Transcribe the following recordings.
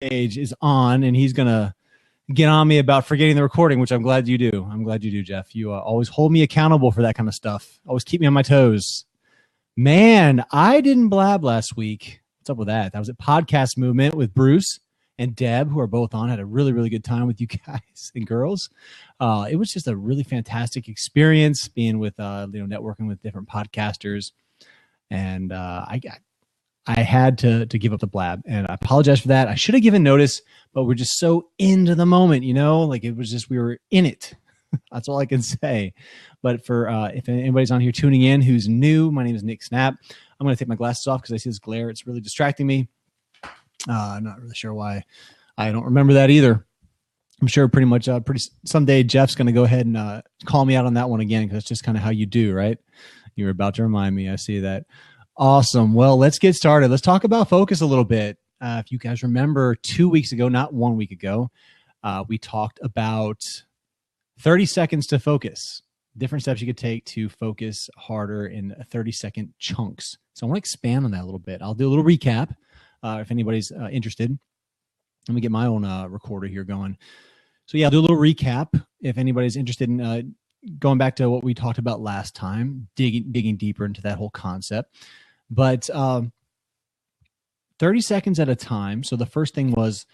is on, and he's going to get on me about forgetting the recording, which I'm glad you do. I'm glad you do, Jeff. You always hold me accountable for that kind of stuff. Always keep me on my toes. Man, I didn't blab last week. What's up with that? That was at Podcast Movement with Bruce and Deb, who are both on. Had a really, really good time with you guys and girls. It was just a really fantastic experience being with, networking with different podcasters. And I had to give up the blab, and I apologize for that. I should have given notice, but we're just so into the moment, like it was just, we were in it. That's all I can say. But for if anybody's on here tuning in who's new, my name is Nick Snapp. I'm going to take my glasses off because I see this glare. It's really distracting me. I'm not really sure why. I don't remember that either. I'm sure pretty much someday Jeff's going to go ahead and call me out on that one again, because that's just kind of how you do, right? You were about to remind me. I see that. Awesome. Well, let's get started. Let's talk about focus a little bit. If you guys remember 2 weeks ago, not 1 week ago, we talked about 30 seconds to focus, different steps you could take to focus harder in 30-second chunks. So I want to expand on that a little bit. I'll do a little recap if anybody's interested. Let me get my own recorder here going. So yeah, I'll do a little recap if anybody's interested in going back to what we talked about last time, digging deeper into that whole concept. But 30 seconds at a time. So the first thing was,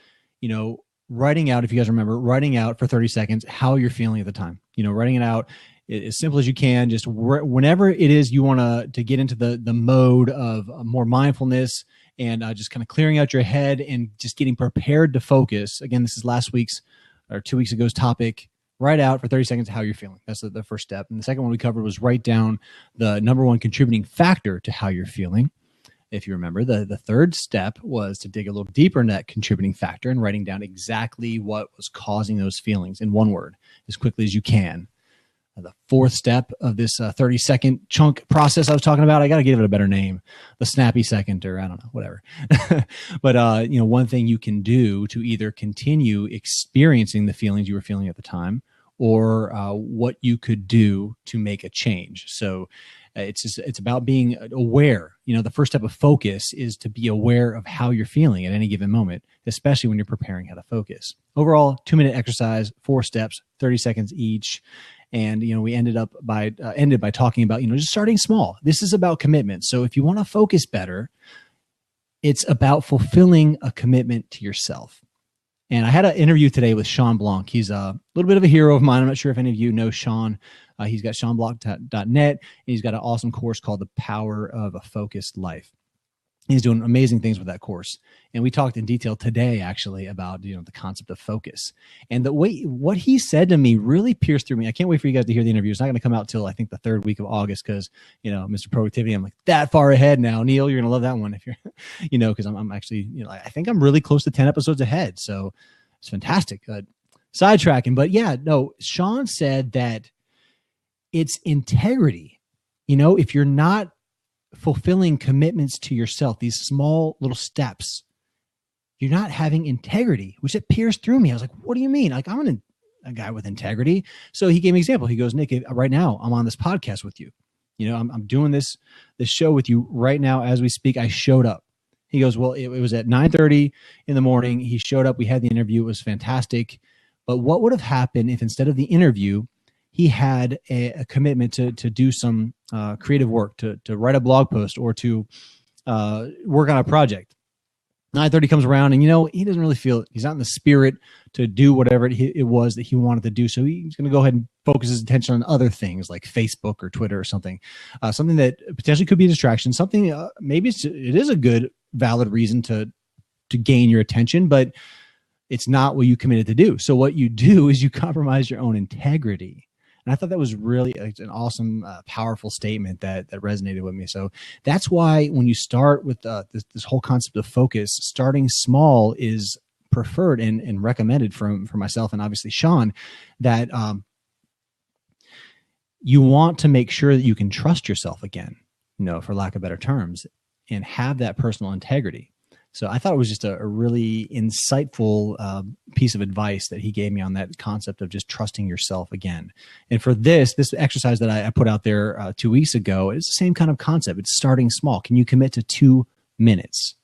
writing out, if you guys remember, writing out for 30 seconds how you're feeling at the time. Writing it out as simple as you can, just whenever it is you want to get into the mode of more mindfulness and just kind of clearing out your head and just getting prepared to focus. Again, this is last week's or 2 weeks ago's topic. Write out for 30 seconds how you're feeling. That's the first step. And the second one we covered was write down the number one contributing factor to how you're feeling. If you remember, the third step was to dig a little deeper in that contributing factor and writing down exactly what was causing those feelings in one word as quickly as you can. The fourth step of this 30-second chunk process I was talking about, I got to give it a better name, the Snappy second, or I don't know, whatever. But, one thing you can do to either continue experiencing the feelings you were feeling at the time, or what you could do to make a change. So it's about being aware. The first step of focus is to be aware of how you're feeling at any given moment, especially when you're preparing how to focus. Overall, 2-minute exercise, 4 steps, 30 seconds each. And, we ended by talking about, just starting small. This is about commitment. So if you want to focus better, it's about fulfilling a commitment to yourself. And I had an interview today with Sean Blanc. He's a little bit of a hero of mine. I'm not sure if any of you know Sean. He's got seanblanc.net, and he's got an awesome course called The Power of a Focused Life. He's doing amazing things with that course. And we talked in detail today, actually, about the concept of focus. And what he said to me really pierced through me. I can't wait for you guys to hear the interview. It's not going to come out till I think the 3rd week of August because, Mr. Productivity, I'm like that far ahead now. Neil, you're going to love that one if you're, because I'm actually, I think I'm really close to 10 episodes ahead. So it's fantastic. Sidetracking. But yeah, no, Sean said that it's integrity. If you're not fulfilling commitments to yourself, these small little steps, you're not having integrity, which it pierced through me. I was like, what do you mean? Like, I'm a guy with integrity. So he gave me an example. He goes, Nick, right now I'm on this podcast with you. I'm doing this show with you right now as we speak. I showed up. He goes, well, it was at 9:30 in the morning. He showed up. We had the interview. It was fantastic. But what would have happened if instead of the interview, he had a commitment to do some creative work, to write a blog post or to work on a project? 9:30 comes around and, he doesn't really feel it. He's not in the spirit to do whatever it was that he wanted to do. So he's going to go ahead and focus his attention on other things like Facebook or Twitter or something that potentially could be a distraction. Something maybe it is a good, valid reason to gain your attention, but it's not what you committed to do. So what you do is you compromise your own integrity. And I thought that was really an awesome, powerful statement that resonated with me. So that's why when you start with this whole concept of focus, starting small is preferred and recommended for myself and obviously Sean, that you want to make sure that you can trust yourself again, for lack of better terms, and have that personal integrity. So I thought it was just a really insightful piece of advice that he gave me on that concept of just trusting yourself again. And for this exercise that I put out there 2 weeks ago, it's the same kind of concept. It's starting small. Can you commit to 2 minutes?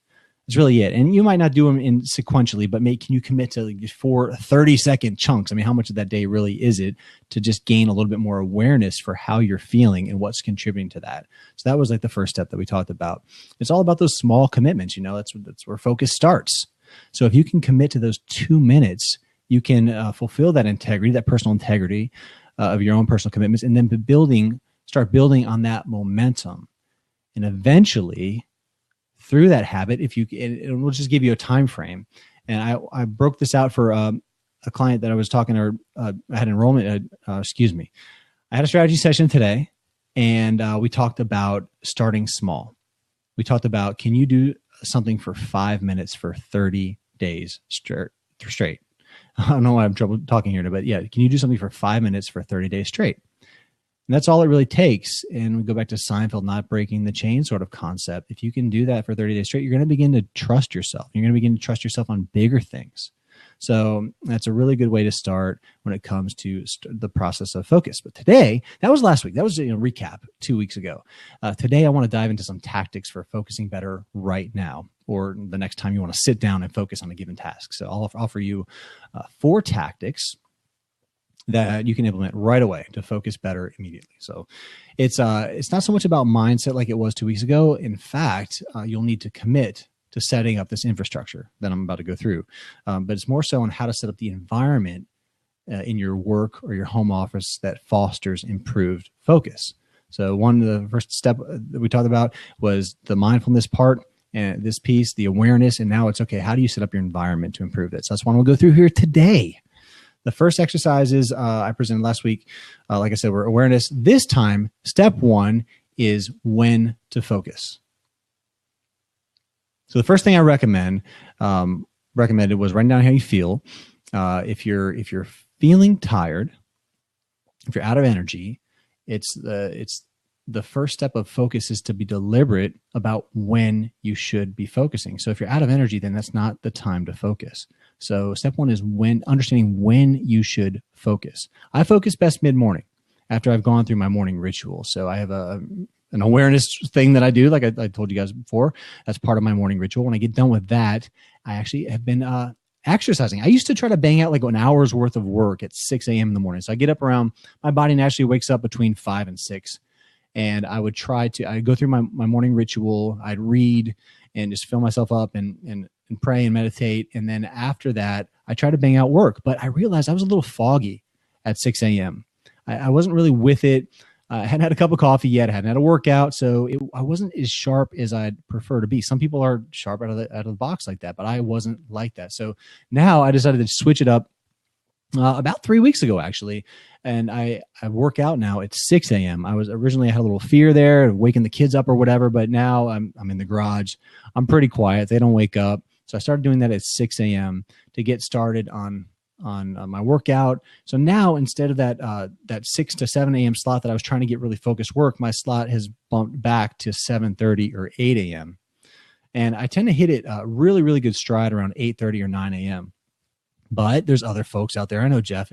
That's really it. And you might not do them in sequentially, but can you commit to like 4 30-second chunks? I mean, how much of that day really is it to just gain a little bit more awareness for how you're feeling and what's contributing to that? So that was like the first step that we talked about. It's all about those small commitments. That's where focus starts. So if you can commit to those 2 minutes, you can fulfill that integrity, that personal integrity of your own personal commitments, and then start building on that momentum. And eventually, through that habit, it will just give you a time frame. And I broke this out for a client that I was talking to, I had enrollment, I had a strategy session today, and we talked about starting small. We talked about, can you do something for 5 minutes for 30 days straight? I don't know why I'm trouble talking here, but yeah, can you do something for 5 minutes for 30 days straight? And that's all it really takes. And we go back to Seinfeld, not breaking the chain sort of concept. If you can do that for 30 days straight, you're going to begin to trust yourself. You're going to begin to trust yourself on bigger things. So that's a really good way to start when it comes to the process of focus. But today, that was last week. That was a recap 2 weeks ago. Today, I want to dive into some tactics for focusing better right now, or the next time you want to sit down and focus on a given task. So I'll offer you 4 tactics that you can implement right away to focus better immediately. So it's not so much about mindset like it was 2 weeks ago. In fact, you'll need to commit to setting up this infrastructure that I'm about to go through. But it's more so on how to set up the environment in your work or your home office that fosters improved focus. So one of the first step that we talked about was the mindfulness part, and this piece, the awareness. And now it's, okay, how do you set up your environment to improve it? So that's what we'll go through here today. The first exercises I presented last week, like I said, were awareness. This time, step 1 is when to focus. So the first thing I recommended was writing down how you feel. If you're feeling tired, if you're out of energy, it's the first step of focus is to be deliberate about when you should be focusing. So if you're out of energy, then that's not the time to focus. So step 1 is understanding when you should focus. I focus best mid-morning after I've gone through my morning ritual. So I have an awareness thing that I do, like I told you guys before. That's part of my morning ritual. When I get done with that, I actually have been exercising. I used to try to bang out like an hour's worth of work at 6 a.m. in the morning. So I get up my body naturally wakes up between 5 and 6. And I would I'd go through my morning ritual. I'd read and just fill myself up and pray and meditate. And then after that, I try to bang out work. But I realized I was a little foggy at 6 a.m. I wasn't really with it. I hadn't had a cup of coffee yet. I hadn't had a workout. So I wasn't as sharp as I'd prefer to be. Some people are sharp out of the box like that, but I wasn't like that. So now I decided to switch it up about 3 weeks ago, actually. And I work out now at 6 a.m. I had a little fear there, waking the kids up or whatever, but now I'm in the garage. I'm pretty quiet. They don't wake up. So I started doing that at 6 a.m. to get started on my workout. So now instead of that 6 to 7 a.m. slot that I was trying to get really focused work, my slot has bumped back to 7:30 or 8 a.m. And I tend to hit it really, really good stride around 8:30 or 9 a.m. But there's other folks out there. I know Jeff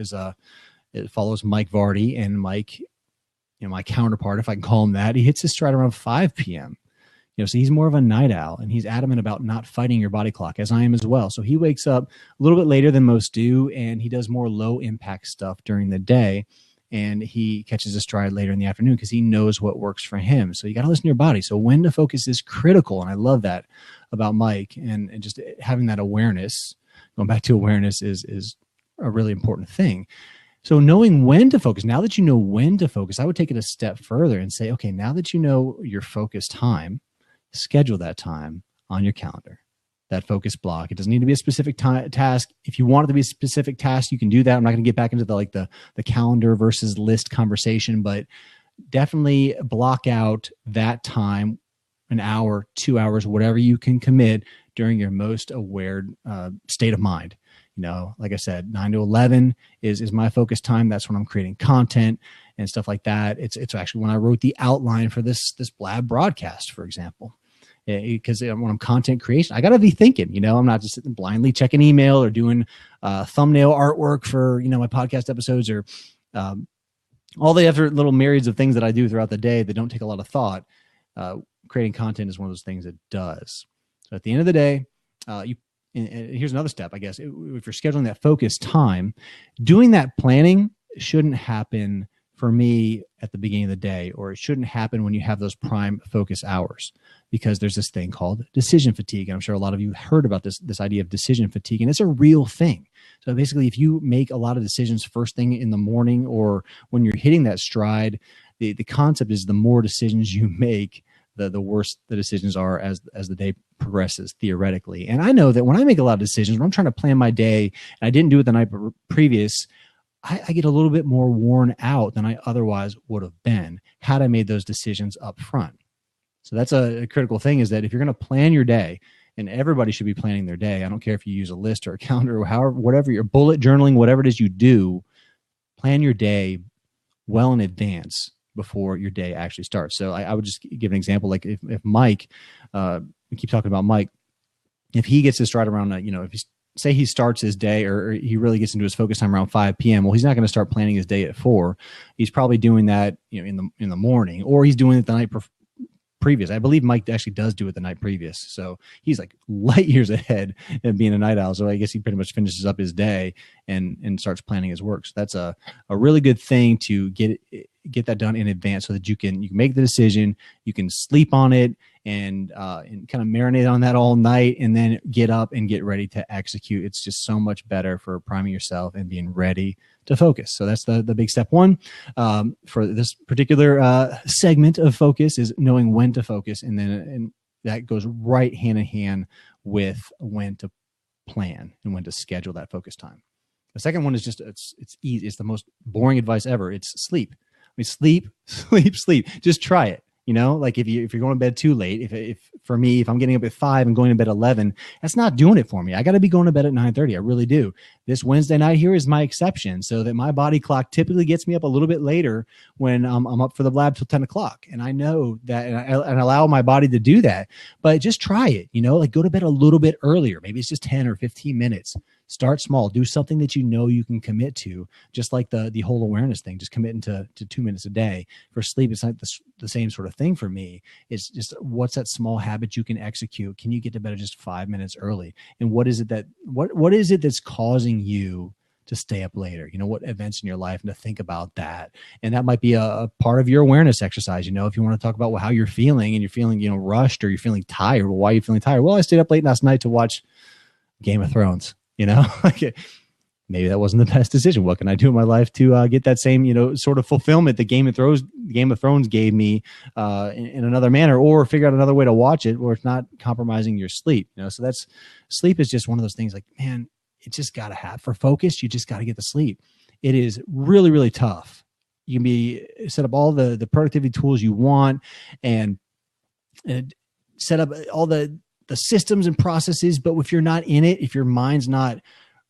follows Mike Vardy, and Mike, my counterpart, if I can call him that, he hits his stride around 5 p.m. So he's more of a night owl, and he's adamant about not fighting your body clock, as I am as well. So he wakes up a little bit later than most do, and he does more low impact stuff during the day, and he catches a stride later in the afternoon because he knows what works for him. So you got to listen to your body. So when to focus is critical, and I love that about Mike, and just having that awareness. Going back to awareness is a really important thing. So knowing when to focus, now that you know when to focus, I would take it a step further and say, okay, now that you know your focus time, schedule that time on your calendar, that focus block. It doesn't need to be a specific task. If you want it to be a specific task, you can do that. I'm not going to get back into the calendar versus list conversation, but definitely block out that time, an hour, 2 hours, whatever you can commit during your most aware state of mind. Like I said, 9 to 11 is my focus time. That's when I'm creating content and stuff like that. It's actually when I wrote the outline for this Blab broadcast, for example. Because when I'm content creation, I got to be thinking, I'm not just sitting blindly checking email or doing thumbnail artwork for, my podcast episodes or all the other little myriads of things that I do throughout the day that don't take a lot of thought. Creating content is one of those things that does. So at the end of the day, and here's another step, I guess. If you're scheduling that focus time, doing that planning shouldn't happen for me at the beginning of the day, or it shouldn't happen when you have those prime focus hours, because there's this thing called decision fatigue. And I'm sure a lot of you heard about this idea of decision fatigue, and it's a real thing. So basically, if you make a lot of decisions first thing in the morning or when you're hitting that stride, the concept is the more decisions you make, the worse the decisions are as the day progresses, theoretically. And I know that when I make a lot of decisions, when I'm trying to plan my day and I didn't do it the night previous, I get a little bit more worn out than I otherwise would have been had I made those decisions up front. So that's a critical thing, is that if you're going to plan your day, and everybody should be planning their day, I don't care if you use a list or a calendar or however, whatever, your bullet journaling, whatever it is you do, plan your day well in advance before your day actually starts. So I would just give an example. Like if Mike, we keep talking about Mike, if he gets his stride around, if he say he starts his day or he really gets into his focus time around 5 p.m. Well, he's not going to start planning his day at 4. He's probably doing that, in the morning, or he's doing it the night previous. I believe Mike actually does do it the night previous. So he's like light years ahead of being a night owl. So I guess he pretty much finishes up his day and starts planning his work. So that's a really good thing to get that done in advance, so that you can make the decision, you can sleep on it and kind of marinate on that all night, and then get up and get ready to execute. It's just so much better for priming yourself and being ready to focus. So that's the big step one for this particular segment of focus, is knowing when to focus, and that goes right hand in hand with when to plan and when to schedule that focus time. The second one is just it's easy. It's the most boring advice ever. It's sleep. Sleep. Just try it. Like if you're going to bed too late, if for me, if I'm getting up at 5 and going to bed 11, that's not doing it for me. I got to be going to bed at 9:30. I really do. This Wednesday night here is my exception, so that my body clock typically gets me up a little bit later when I'm up for the Blab till 10 o'clock. And I know that, and I allow my body to do that, but just try it, like go to bed a little bit earlier. Maybe it's just 10 or 15 minutes. Start small. Do something that you can commit to, just like the whole awareness thing. Just committing to 2 minutes a day. For sleep, it's not the same sort of thing for me. It's just, what's that small habit you can execute? Can you get to bed just 5 minutes early? And what is it that's causing you to stay up later? What events in your life, and to think about that. And that might be a part of your awareness exercise. If you want to talk about how you're feeling, and you're feeling, rushed, or you're feeling tired. Well, why are you feeling tired? Well, I stayed up late last night to watch Game of Thrones. Maybe that wasn't the best decision. What can I do in my life to get that same, sort of fulfillment that Game of Thrones gave me in another manner, or figure out another way to watch it where it's not compromising your sleep. So sleep is just one of those things. Like, man, it's just got to have, for focus, you just got to get the sleep. It is really, really tough. You can set up all the productivity tools you want, and set up all the systems and processes, but if you're not in it, if your mind's not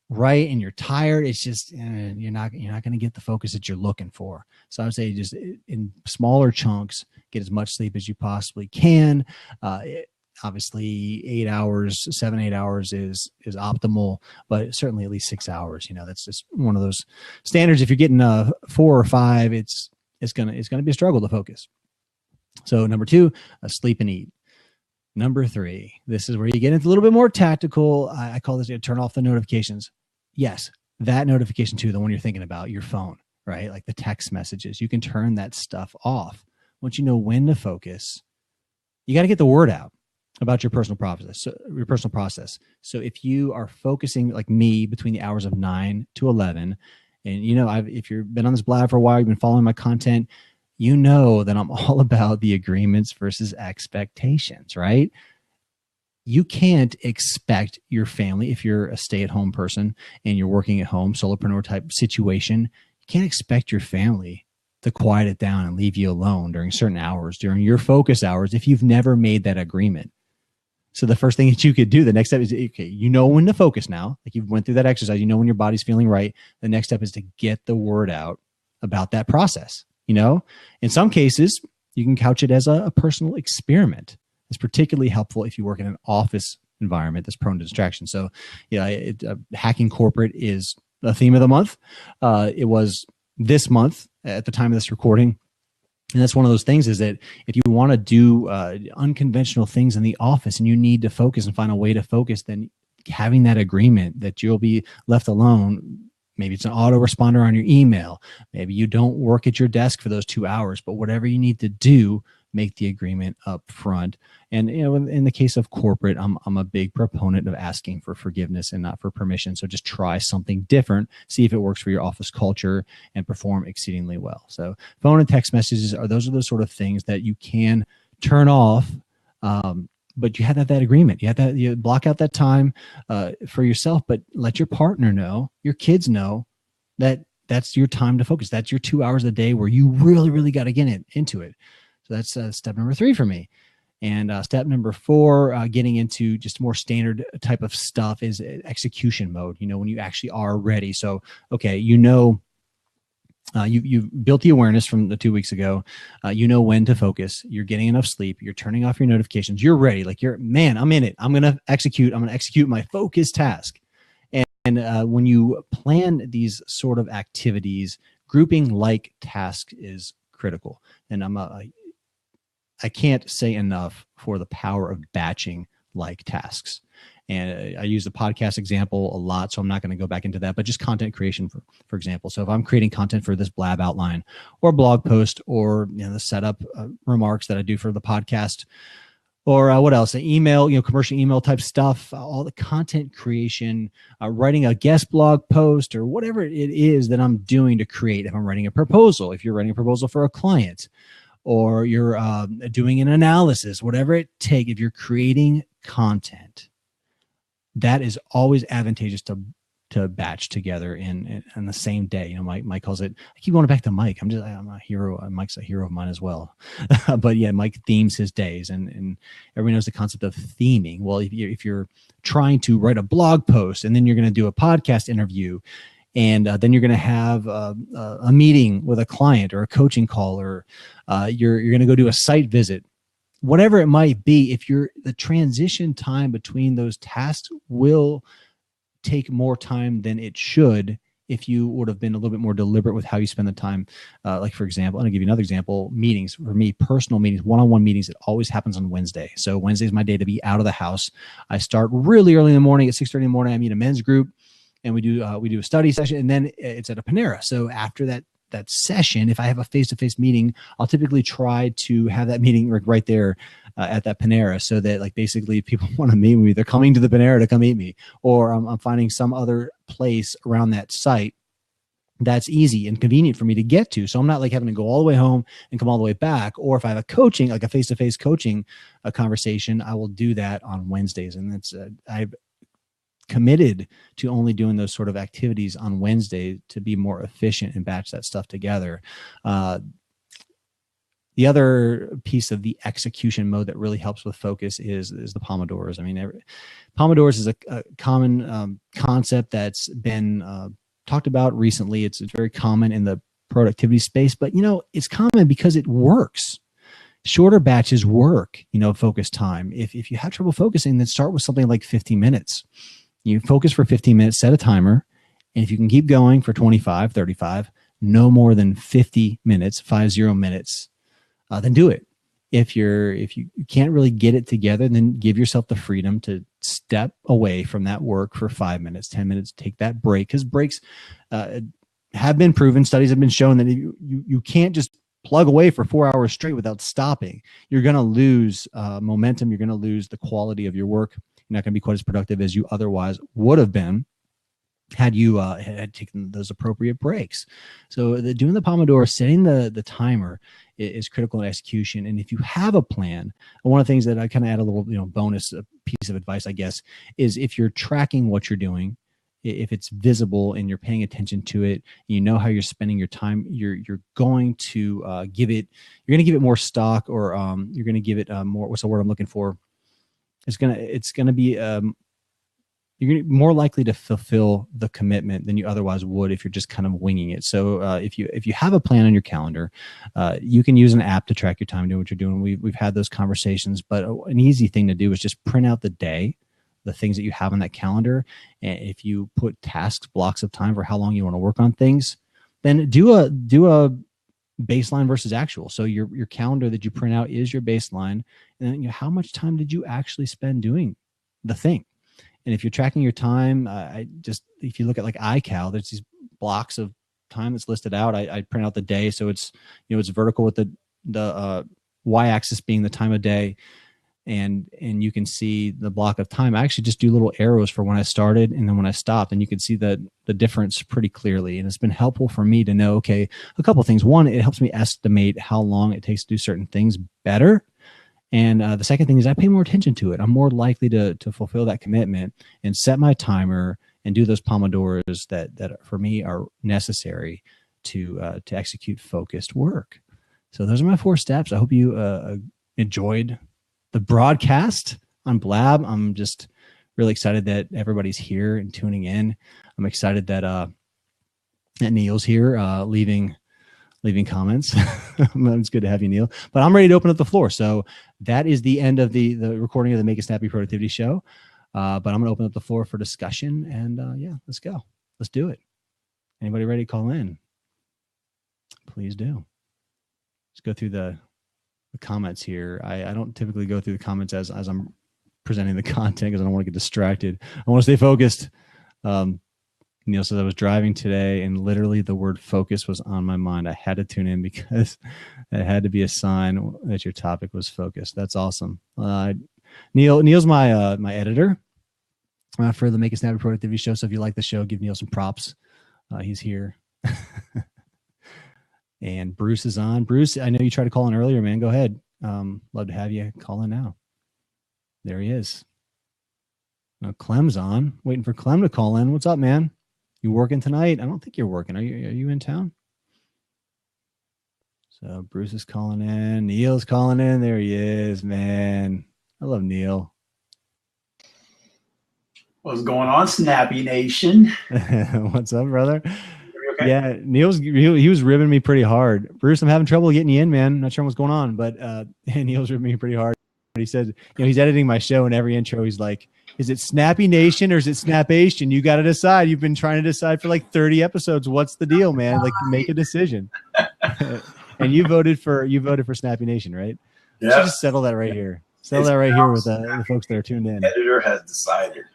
right and you're tired, it's just you're not going to get the focus that you're looking for. So I would say, just in smaller chunks, get as much sleep as you possibly can. Obviously 7, 8 hours is optimal, but certainly at least 6 hours. That's just one of those standards. If you're getting 4 or 5, it's gonna be a struggle to focus. So number 2, sleep and eat. Number 3, this is where you get into a little bit more tactical. I call this, turn off the notifications. Yes, that notification too, the one you're thinking about, your phone, right? Like the text messages, you can turn that stuff off. Once you know when to focus, you got to get the word out about your personal process. So if you are focusing like me between the hours of 9 to 11, and if you've been on this Blab for a while, you've been following my content, you know that I'm all about the agreements versus expectations, right? You can't expect your family, if you're a stay-at-home person and you're working at home, solopreneur type situation, you can't expect your family to quiet it down and leave you alone during certain hours, during your focus hours, if you've never made that agreement. So the first thing that you could do, the next step is, okay, when to focus now. Like, you went through that exercise, when your body's feeling right. The next step is to get the word out about that process. In some cases, you can couch it as a personal experiment. It's particularly helpful if you work in an office environment that's prone to distraction. So, hacking corporate is the theme of the month. It was this month at the time of this recording. And that's one of those things, is that if you want to do unconventional things in the office and you need to focus and find a way to focus, then having that agreement that you'll be left alone. Maybe it's an autoresponder on your email. Maybe you don't work at your desk for those 2 hours, but whatever you need to do, make the agreement up front. And in the case of corporate, I'm a big proponent of asking for forgiveness and not for permission. So just try something different, see if it works for your office culture, and perform exceedingly well. So phone and text messages are those sort of things that you can turn off. But you have to have that agreement. You block out that time for yourself, but let your partner know, your kids know, that that's your time to focus. That's your 2 hours a day where you really, really got to get into it. So that's step number 3 for me. And step number 4, getting into just more standard type of stuff, is execution mode. When you actually are ready. So, okay, you've built the awareness from the 2 weeks ago. When to focus. You're getting enough sleep. You're turning off your notifications. You're ready. Like, I'm in it. I'm going to execute my focus task. And when you plan these sort of activities, grouping like tasks is critical. And I can't say enough for the power of batching like tasks. And I use the podcast example a lot, so I'm not going to go back into that, but just content creation, for example. So if I'm creating content for this Blab outline or blog post, or the setup remarks that I do for the podcast, or what else? Email, commercial email type stuff, all the content creation, writing a guest blog post, or whatever it is that I'm doing to create. If I'm writing a proposal, if you're writing a proposal for a client, or you're doing an analysis, whatever it takes, if you're creating content, that is always advantageous to batch together in the same day. Mike calls it, I keep going back to Mike. I'm a hero. Mike's a hero of mine as well. But yeah, Mike themes his days, and everybody knows the concept of theming. Well, if you're trying to write a blog post, and then you're going to do a podcast interview, and then you're going to have a meeting with a client, or a coaching call, or you're going to go do a site visit, whatever it might be, the transition time between those tasks will take more time than it should if you would have been a little bit more deliberate with how you spend the time. Like, for example, I'm going to give you another example. Meetings, for me, personal meetings, one-on-one meetings, it always happens on Wednesday. So Wednesday is my day to be out of the house. I start really early in the morning. At 6:30 in the morning, I meet a men's group, and we do a study session, and then it's at a Panera. So after that session, if I have a face-to-face meeting, I'll typically try to have that meeting right there at that Panera, so that, like, basically, if people want to meet me, they're coming to the Panera to come meet me, or I'm finding some other place around that site that's easy and convenient for me to get to. So I'm not like having to go all the way home and come all the way back. Or if I have a coaching, like a face-to-face coaching conversation, I will do that on Wednesdays. And that's I've committed to only doing those sort of activities on Wednesday to be more efficient and batch that stuff together. The other piece of the execution mode that really helps with focus is the Pomodors. I mean, Pomodors is a common concept that's been talked about recently. It's very common in the productivity space, but it's common because it works. Shorter batches work, focus time. If you have trouble focusing, then start with something like 15 minutes. You focus for 15 minutes, set a timer, and if you can keep going for 25, 35, no more than 50 minutes, 50 minutes, then do it. If you can't really get it together, then give yourself the freedom to step away from that work for 5 minutes, 10 minutes, take that break, because breaks have been proven. Studies have been shown that you can't just plug away for 4 hours straight without stopping. You're going to lose momentum. You're going to lose the quality of your work. You're not going to be quite as productive as you otherwise would have been had you had taken those appropriate breaks. So doing the Pomodoro, setting the timer is critical in execution. And if you have a plan, and one of the things that I kind of add a little bonus piece of advice, I guess, is if you're tracking what you're doing, if it's visible and you're paying attention to it, you know how you're spending your time, you're going to give it more stock, or you're going to give it more, what's the word I'm looking for? It's going to be you're going to be more likely to fulfill the commitment than you otherwise would if you're just kind of winging it. So if you have a plan on your calendar, you can use an app to track your time, doing what you're doing. We've had those conversations, but an easy thing to do is just print out the day, the things that you have on that calendar. And if you put tasks, blocks of time for how long you want to work on things, then do a baseline versus actual. So your calendar that you print out is your baseline. And then, how much time did you actually spend doing the thing? And if you're tracking your time, if you look at like iCal, there's these blocks of time that's listed out. I print out the day. So it's, it's vertical with the y-axis being the time of day. And you can see the block of time. I actually just do little arrows for when I started and then when I stopped, and you can see the difference pretty clearly. And it's been helpful for me to know, okay, a couple of things. One, it helps me estimate how long it takes to do certain things better. And the second thing is I pay more attention to it. I'm more likely to fulfill that commitment and set my timer and do those Pomodoros that for me are necessary to execute focused work. So those are my 4 steps. I hope you enjoyed the broadcast on Blab. I'm just really excited that everybody's here and tuning in. I'm excited that Neil's here, leaving comments. It's good to have you, Neil. But I'm ready to open up the floor. So that is the end of the recording of the Make a Snappy Productivity Show. But I'm going to open up the floor for discussion. And yeah, let's go. Let's do it. Anybody ready to call in? Please do. Let's go through the comments here. I don't typically go through the comments as I'm presenting the content because I don't want to get distracted. I want to stay focused. Neil says, I was driving today and literally the word focus was on my mind. I had to tune in because it had to be a sign that your topic was focused. That's awesome. Neil's my editor for the Make a Snappy Productivity Show. So if you like the show, give Neil some props. He's here. And Bruce is on. Bruce, I know you tried to call in earlier, man. Go ahead. Love to have you call in now. There he is. Now Clem's on. Waiting for Clem to call in. What's up, man? You working tonight? I don't think you're working. Are you in town? So Bruce is calling in. Neil's calling in. There he is, man. I love Neil. What's going on, Snappy Nation? What's up, brother? Okay? Yeah, he was ribbing me pretty hard. Bruce, I'm having trouble getting you in, man. Not sure what's going on, but Neil's ribbing me pretty hard. He said, he's editing my show, and every intro he's like, is it Snappy Nation or is it Snappation? You got to decide. You've been trying to decide for like 30 episodes. What's the deal, man? Like, make a decision. And you voted for Snappy Nation, right? Yeah. Should just settle that right here. Settle that right here with the folks that are tuned in. Editor has decided.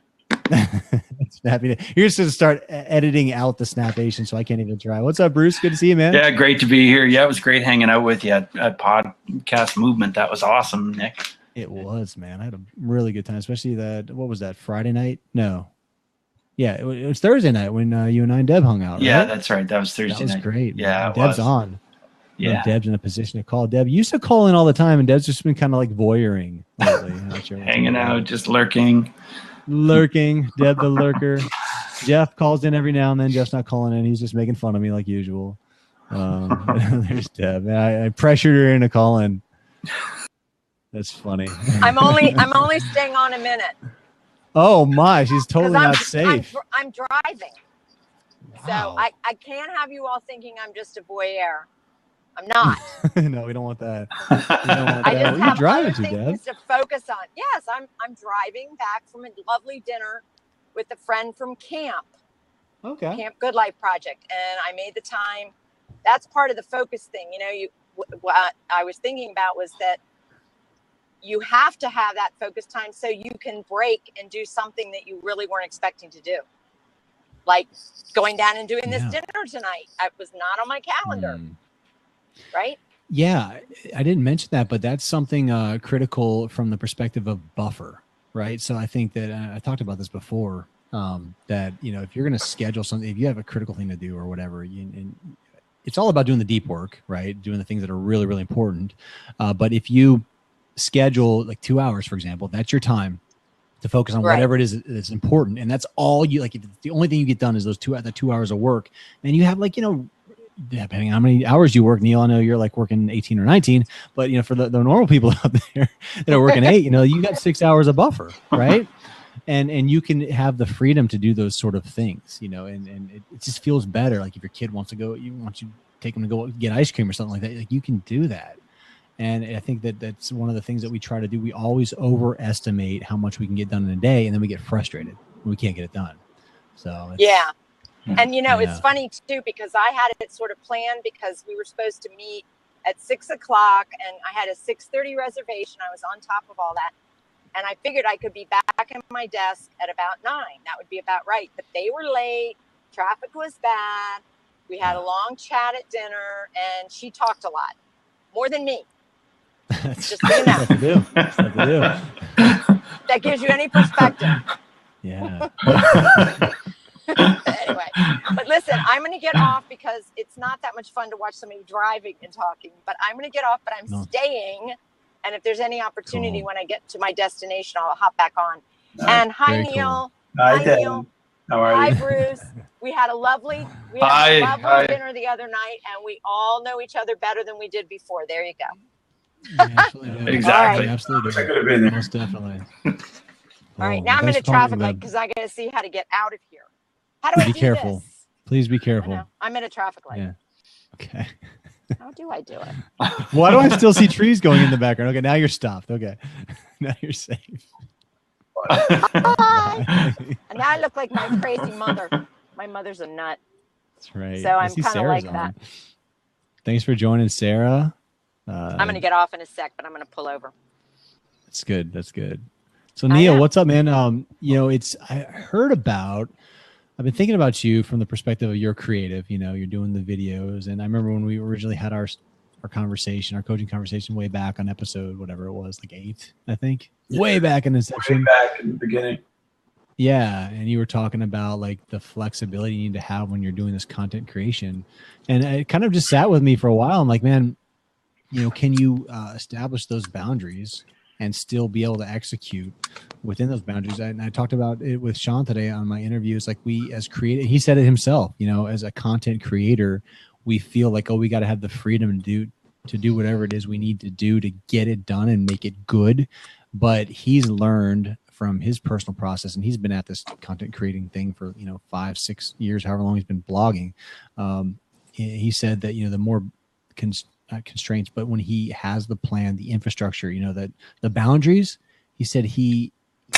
Snappy. You're just going to start editing out the Snappation, so I can't even try. What's up, Bruce? Good to see you, man. Yeah, great to be here. Yeah, it was great hanging out with you at Podcast Movement. That was awesome, Nick. It was, man. I had a really good time, especially what was that, Friday night? No. Yeah, it was Thursday night when you and I and Deb hung out, right? Yeah, that's right. That was Thursday night. That was great. Yeah, Deb's on. Yeah. Deb's in a position to call. Deb used to call in all the time, and Deb's just been kind of like voyeuring lately. Not sure hanging out, just lurking. Deb the lurker. Jeff calls in every now and then. Jeff's not calling in. He's just making fun of me like usual. There's Deb. I pressured her into calling. That's funny. I'm only staying on a minute. Oh my, she's totally not safe. I'm driving. Wow. So I can't have you all thinking I'm just a voyeur. I'm not. No, we don't want that. We don't want that. I just What are you driving to, Deb? things to focus on. Yes, I'm driving back from a lovely dinner with a friend from camp. Okay. Camp Good Life Project, and I made the time. That's part of the focus thing. What I was thinking about was that you have to have that focus time so you can break and do something that you really weren't expecting to do. Like going down and doing this dinner tonight. It was not on my calendar. Right? Yeah, I didn't mention that, but that's something critical from the perspective of buffer, right? So I think that I talked about this before, that, if you're going to schedule something, if you have a critical thing to do or whatever, and it's all about doing the deep work, right? Doing the things that are really, really important. But if you schedule like 2 hours, for example, that's your time to focus on whatever it is that's important. And that's all you like. If the only thing you get done is the 2 hours of work, and you have like, depending on how many hours you work, Neil, I know you're like working 18 or 19, but for the normal people out there that are working 8, you got 6 hours of buffer, right? And you can have the freedom to do those sort of things, and it just feels better. Like if your kid wants to take them to go get ice cream or something like that, like you can do that. And I think that's one of the things that we try to do. We always overestimate how much we can get done in a day, and then we get frustrated when we can't get it done. So And, you know, Yeah. it's funny too, because I had it sort of planned because we were supposed to meet at 6 o'clock and I had a 6:30 reservation. I was on top of all that. And I figured I could be back at my desk at about 9. That would be about right. But they were late. Traffic was bad. We had a long chat at dinner and she talked a lot, more than me. That's Just so you know. stuff to do. Stuff to do. That gives you any perspective. Yeah. Anyway, but listen, I'm going to get off because it's not that much fun to watch somebody driving and talking, but I'm going to get off, but I'm No. staying. And if there's any opportunity Cool. when I get to my destination, I'll hop back on. Nice. And hi, Very Neil. cool. Hi, Hi, Dan. Neil. How are Hi, you? Bruce. We had a lovely Hi. dinner the other night, and we all know each other better than we did before. There you go. We absolutely do. Exactly. We absolutely Wish I do. could have been there. Most definitely. All right, Oh, now I'm in thanks a for calling traffic me, light Blab. because I got to see how to get out of here. How do I Be do careful. this? Please be I careful. know. I'm in a traffic light. Yeah. Okay. How do I do it? Why do I still see trees going in the background? Okay, now you're stopped. Okay. Now you're safe. Hi. And now I look like my crazy mother. My mother's a nut. That's right. So I I'm see kinda Sarah's like that. on. Thanks for joining, Sarah. I'm going to get off in a sec, but I'm going to pull over. That's good. That's good. So I Neil, know. what's up, man? You know, I've been thinking about you from the perspective of you're creative. You know, you're doing the videos, and I remember when we originally had our conversation, our coaching conversation, way back on episode whatever it was, like 8, I think, way back in Way inception. back in the beginning. Yeah, and you were talking about like the flexibility you need to have when you're doing this content creation, and it kind of just sat with me for a while. I'm like, man, you know, can you establish those boundaries and still be able to execute within those boundaries? And I talked about it with Sean today on my interview. It's like we as creative, he said it himself, you know, as a content creator, we feel like, oh, we got to have the freedom to do whatever it is we need to do to get it done and make it good. But he's learned from his personal process, and he's been at this content creating thing for, you know, 5-6 years, however long he's been blogging. He said that, you know, the more constraints, but when he has the plan, the infrastructure, you know, that the boundaries, he said he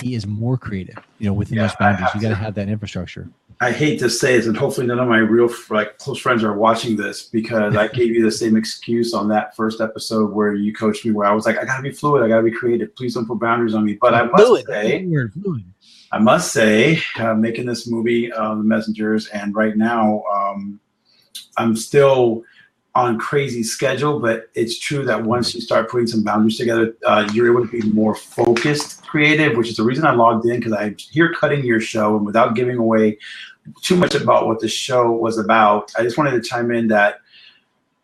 is more creative, you know, within those boundaries. You got to have that infrastructure. I hate to say this, and hopefully none of my real close friends are watching this, because I gave you the same excuse on that first episode where you coached me, where I was like, I gotta be fluid, I gotta be creative. Please don't put boundaries on me. But I must say, making this movie, The Messengers, and right now I'm still on crazy schedule, but it's true that once you start putting some boundaries together, you're able to be more focused, creative, which is the reason I logged in, because I hear cutting your show, and without giving away too much about what the show was about, I just wanted to chime in that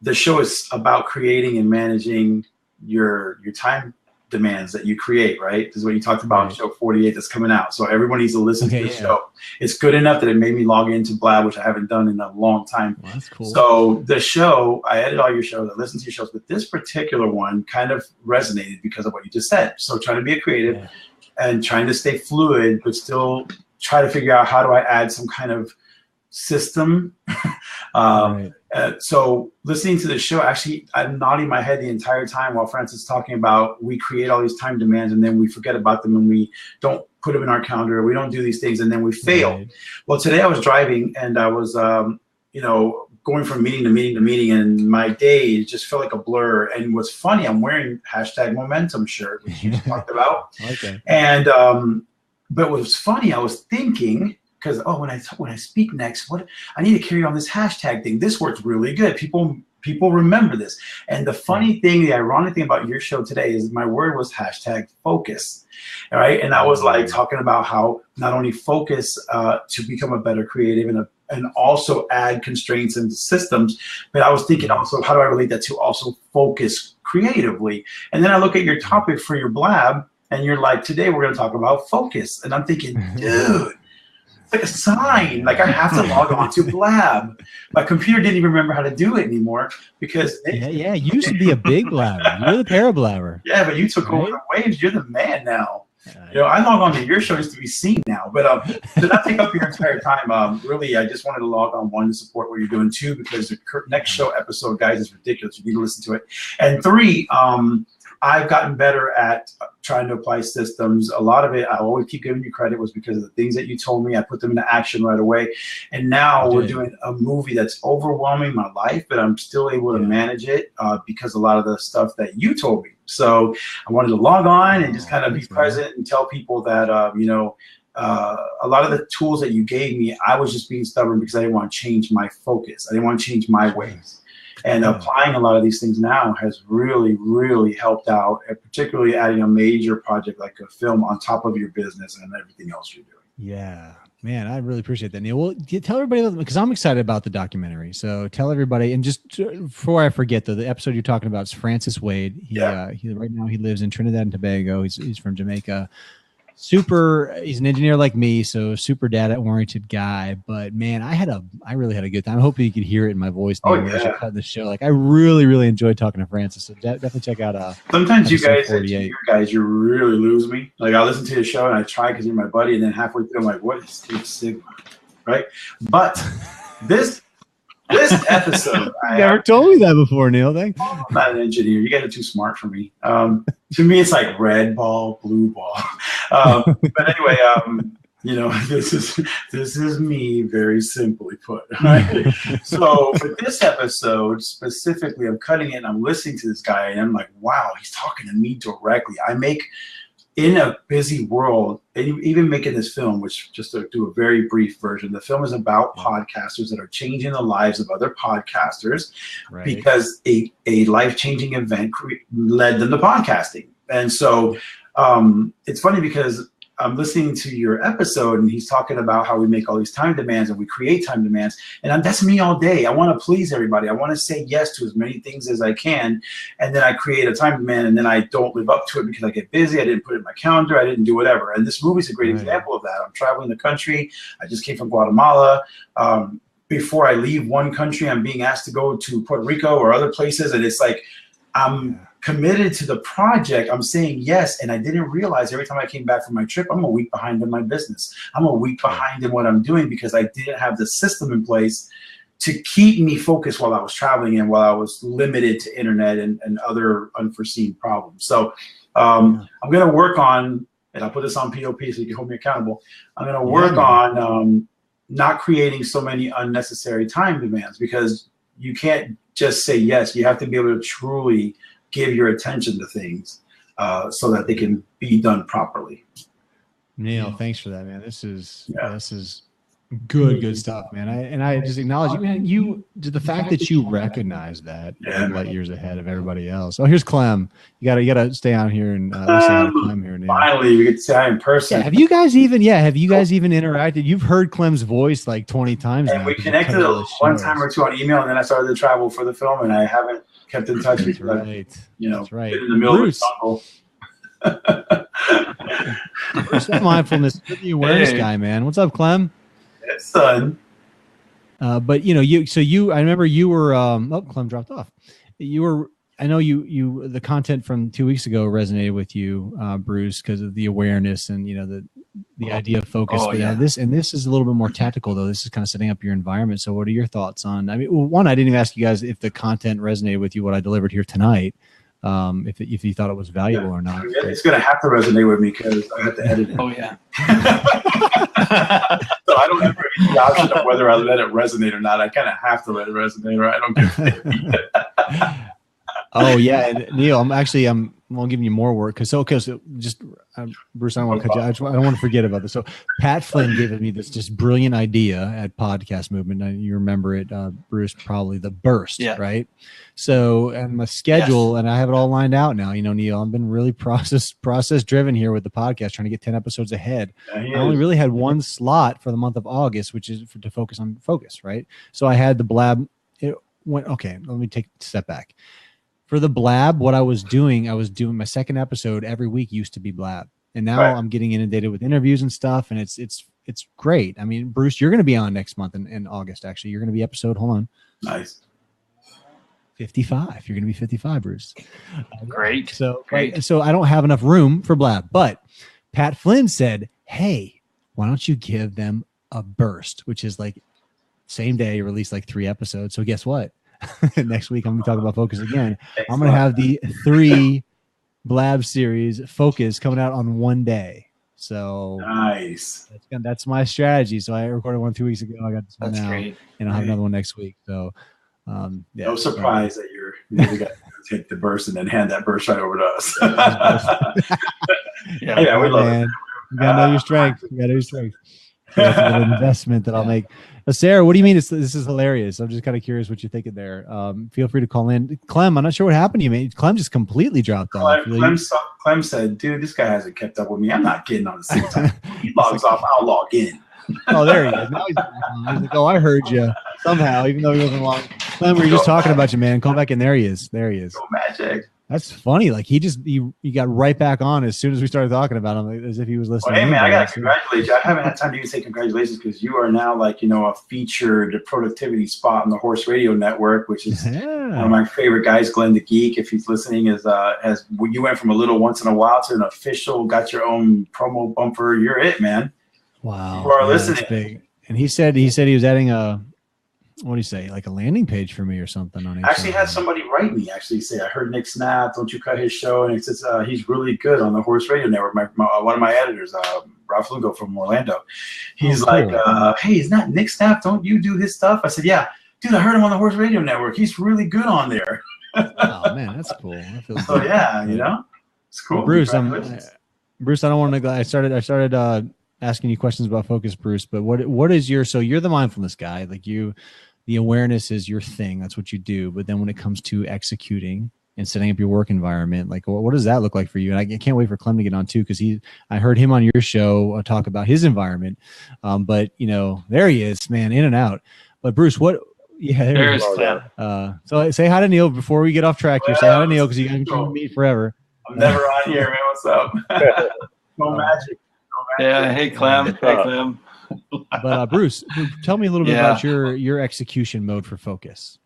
the show is about creating and managing your time demands that you create, right? This is what you talked about in show 48 that's coming out. So everyone needs to listen to the show. It's good enough that it made me log into Blab, which I haven't done in a long time. Well, that's cool. So the show, I edit all your shows, I listen to your shows, but this particular one kind of resonated because of what you just said. So trying to be a creative and trying to stay fluid, but still try to figure out how do I add some kind of system. So listening to the show, actually, I'm nodding my head the entire time while Francis is talking about we create all these time demands and then we forget about them and we don't put them in our calendar. We don't do these things and then we fail. Right. Well, today I was driving and I was, you know, going from meeting to meeting to meeting, and my day just felt like a blur. And what's funny, I'm wearing #momentum shirt, which you talked about. Okay. And but what's funny, I was thinking, because when I speak next, what I need to carry on this hashtag thing. This works really good. People remember this. And the funny thing, the ironic thing about your show today is my word was #focus. All right. And I was like talking about how not only focus to become a better creative and also add constraints and systems, but I was thinking also, how do I relate that to also focus creatively? And then I look at your topic for your Blab and you're like, today we're going to talk about focus. And I'm thinking, dude, it's like a sign. Like I have to log on to Blab. My computer didn't even remember how to do it anymore because you used to be a big blabber. You're the parablabber. Yeah, but you took over the waves. You're the man now. You know, I log on to your show just to be seen now. But to not take up your entire time, really, I just wanted to log on, 1, to support what you're doing, 2, because the next show episode, guys, is ridiculous. You need to listen to it. And 3, I've gotten better at trying to apply systems. A lot of it, I always keep giving you credit, was because of the things that you told me. I put them into action right away. And now we're doing a movie that's overwhelming my life, but I'm still able to manage it because a lot of the stuff that you told me. So I wanted to log on and just kind of be present and tell people that, you know, a lot of the tools that you gave me, I was just being stubborn because I didn't want to change my focus. I didn't want to change my ways. And applying a lot of these things now has really, really helped out, and particularly adding a major project like a film on top of your business and everything else you're doing. Yeah, man, I really appreciate that, Neil. Well, tell everybody, because I'm excited about the documentary. So tell everybody, and just before I forget, though, the episode you're talking about is Francis Wade. He right now he lives in Trinidad and Tobago. He's from Jamaica. He's an engineer like me, so super data-oriented guy. But man, I really had a good time. I hope you could hear it in my voice. Cut the show. Like I really, really enjoyed talking to Francis. So definitely check out. Sometimes you guys, you really lose me. Like I listen to the show and I try because you're my buddy, and then halfway through I'm like, what is Six Sigma, right? But this episode, I never told me that before, Neil. Thanks. I'm not an engineer. You guys are too smart for me. To me, it's like red ball, blue ball. But anyway, you know, this is me, very simply put. Right? So for this episode specifically, I'm cutting it and I'm listening to this guy, and I'm like, wow, he's talking to me directly. I make, in a busy world, and even making this film, which just to do a very brief version, the film is about podcasters that are changing the lives of other podcasters because a life-changing event led them to podcasting. And so it's funny because I'm listening to your episode and he's talking about how we make all these time demands and we create time demands. And that's me all day. I want to please everybody. I want to say yes to as many things as I can. And then I create a time demand and then I don't live up to it because I get busy. I didn't put it in my calendar. I didn't do whatever. And this movie's a great example of that. I'm traveling the country. I just came from Guatemala. Before I leave one country, I'm being asked to go to Puerto Rico or other places. And it's like, I'm committed to the project. I'm saying yes. And I didn't realize every time I came back from my trip, I'm a week behind in my business. I'm a week behind in what I'm doing because I didn't have the system in place to keep me focused while I was traveling and while I was limited to internet and other unforeseen problems. So I'm going to work on, and I'll put this on POP so you can hold me accountable. I'm going to work on not creating so many unnecessary time demands, because you can't just say yes. You have to be able to truly give your attention to things so that they can be done properly. Neil, thanks for that, man. This is good stuff, man. I just acknowledge you, man. The fact that you recognize that light years ahead of everybody else. Oh, here's Clem. You gotta stay on here and say hi to Clem here. Neil. Finally, we get to say hi in person. Yeah, have you guys even interacted? You've heard Clem's voice like 20 times. And we connected one time or two on email, and then I started to travel for the film, and I haven't kept in touch with you. That's right. In the middle Bruce. of the jungle. Bruce, mindfulness, the awareness guy, man. What's up, Clem? Yes, son. But I remember you were Clem dropped off. I know the content from 2 weeks ago resonated with you, Bruce, because of the awareness and the idea of focus. This is a little bit more tactical, though. This is kind of setting up your environment. So what are your thoughts on, one, I didn't even ask you guys if the content resonated with you, what I delivered here tonight, if you thought it was valuable or not. It's going to have to resonate with me because I have to edit it. Oh, yeah. So I don't ever get the option of whether I let it resonate or not. I kind of have to let it resonate, or I don't get it. Oh yeah, and Neil, I'm giving you more work because Bruce, I don't want to cut you. I don't want to forget about this. So Pat Flynn gave me this just brilliant idea at Podcast Movement. You remember it, Bruce, probably the burst, right? So and my schedule, and I have it all lined out now. Neil, I've been really process driven here with the podcast, trying to get 10 episodes ahead. I only really had one slot for the month of August, which is to focus on focus, right? So I had the Blab. Okay, let me take a step back. For the Blab, what I was doing my second episode every week used to be Blab. And now I'm getting inundated with interviews and stuff. And it's great. I mean, Bruce, you're going to be on next month in August, actually. You're going to be episode, hold on. Nice. 55. You're going to be 55, Bruce. Great. So I don't have enough room for Blab. But Pat Flynn said, hey, why don't you give them a burst, which is like same day, release like 3 episodes. So guess what? Next week, I'm going to talk about focus again. I'm going to have the 3 Blab series, Focus, coming out on one day. So nice. That's my strategy. So I recorded one 2 weeks ago. I got this one now, great. and I'll have another one next week. So no surprise that you got to take the burst and then hand that burst right over to us. Yeah, we love it. You gotta know your strength. You gotta know your strength. So that's an investment that I'll make. Sarah, what do you mean? This is hilarious. I'm just kind of curious what you're thinking there. Feel free to call in. Clem, I'm not sure what happened to you, man. Clem just completely dropped off. Clem said, dude, this guy hasn't kept up with me. I'm not getting on the same time. He logs off, I'll log in. Oh, there he is. Now he's like, oh, I heard you somehow, even though he wasn't long. Clem, we were just talking about you, man. Call back in. There he is. There he is. Go Magic. That's funny. Like he got right back on as soon as we started talking about him, like, as if he was listening. Well, hey man, I gotta congratulate you. I haven't had time to even say congratulations because you are now like a featured productivity spot on the Horse Radio Network, which is one of my favorite guys. Glenn the Geek, if he's listening, you went from a little once in a while to an official. Got your own promo bumper. You're it, man. Wow. You are listening. Big. And he said he was adding what do you say, like a landing page for me or something on it? I actually had somebody write me say, I heard Nick Snapp, don't you cut his show? And it says he's really good on the Horse Radio Network. One of my editors, Ralph Lugo from Orlando, he's cool. Hey, is that Nick Snapp? Don't you do his stuff? I said, yeah, dude, I heard him on the Horse Radio Network. He's really good on there. Oh man, that's cool. That feels so good. Yeah, it's cool. Well, Bruce, Bruce, I don't want to. I started asking you questions about focus, Bruce. But what is your? So you're the mindfulness guy, like you. The awareness is your thing. That's what you do. But then when it comes to executing and setting up your work environment, like what does that look like for you? And I can't wait for Clem to get on too, because I heard him on your show talk about his environment. But there he is, man, in and out. But Bruce, what? Yeah, there's Clem. So say hi to Neil before we get off track here. Say hi to Neil because you guys can meet forever. I'm never on here, man. What's up? No magic. Yeah. Hey, Clem. Hey, Clem. But Bruce, tell me a little bit about your execution mode for focus.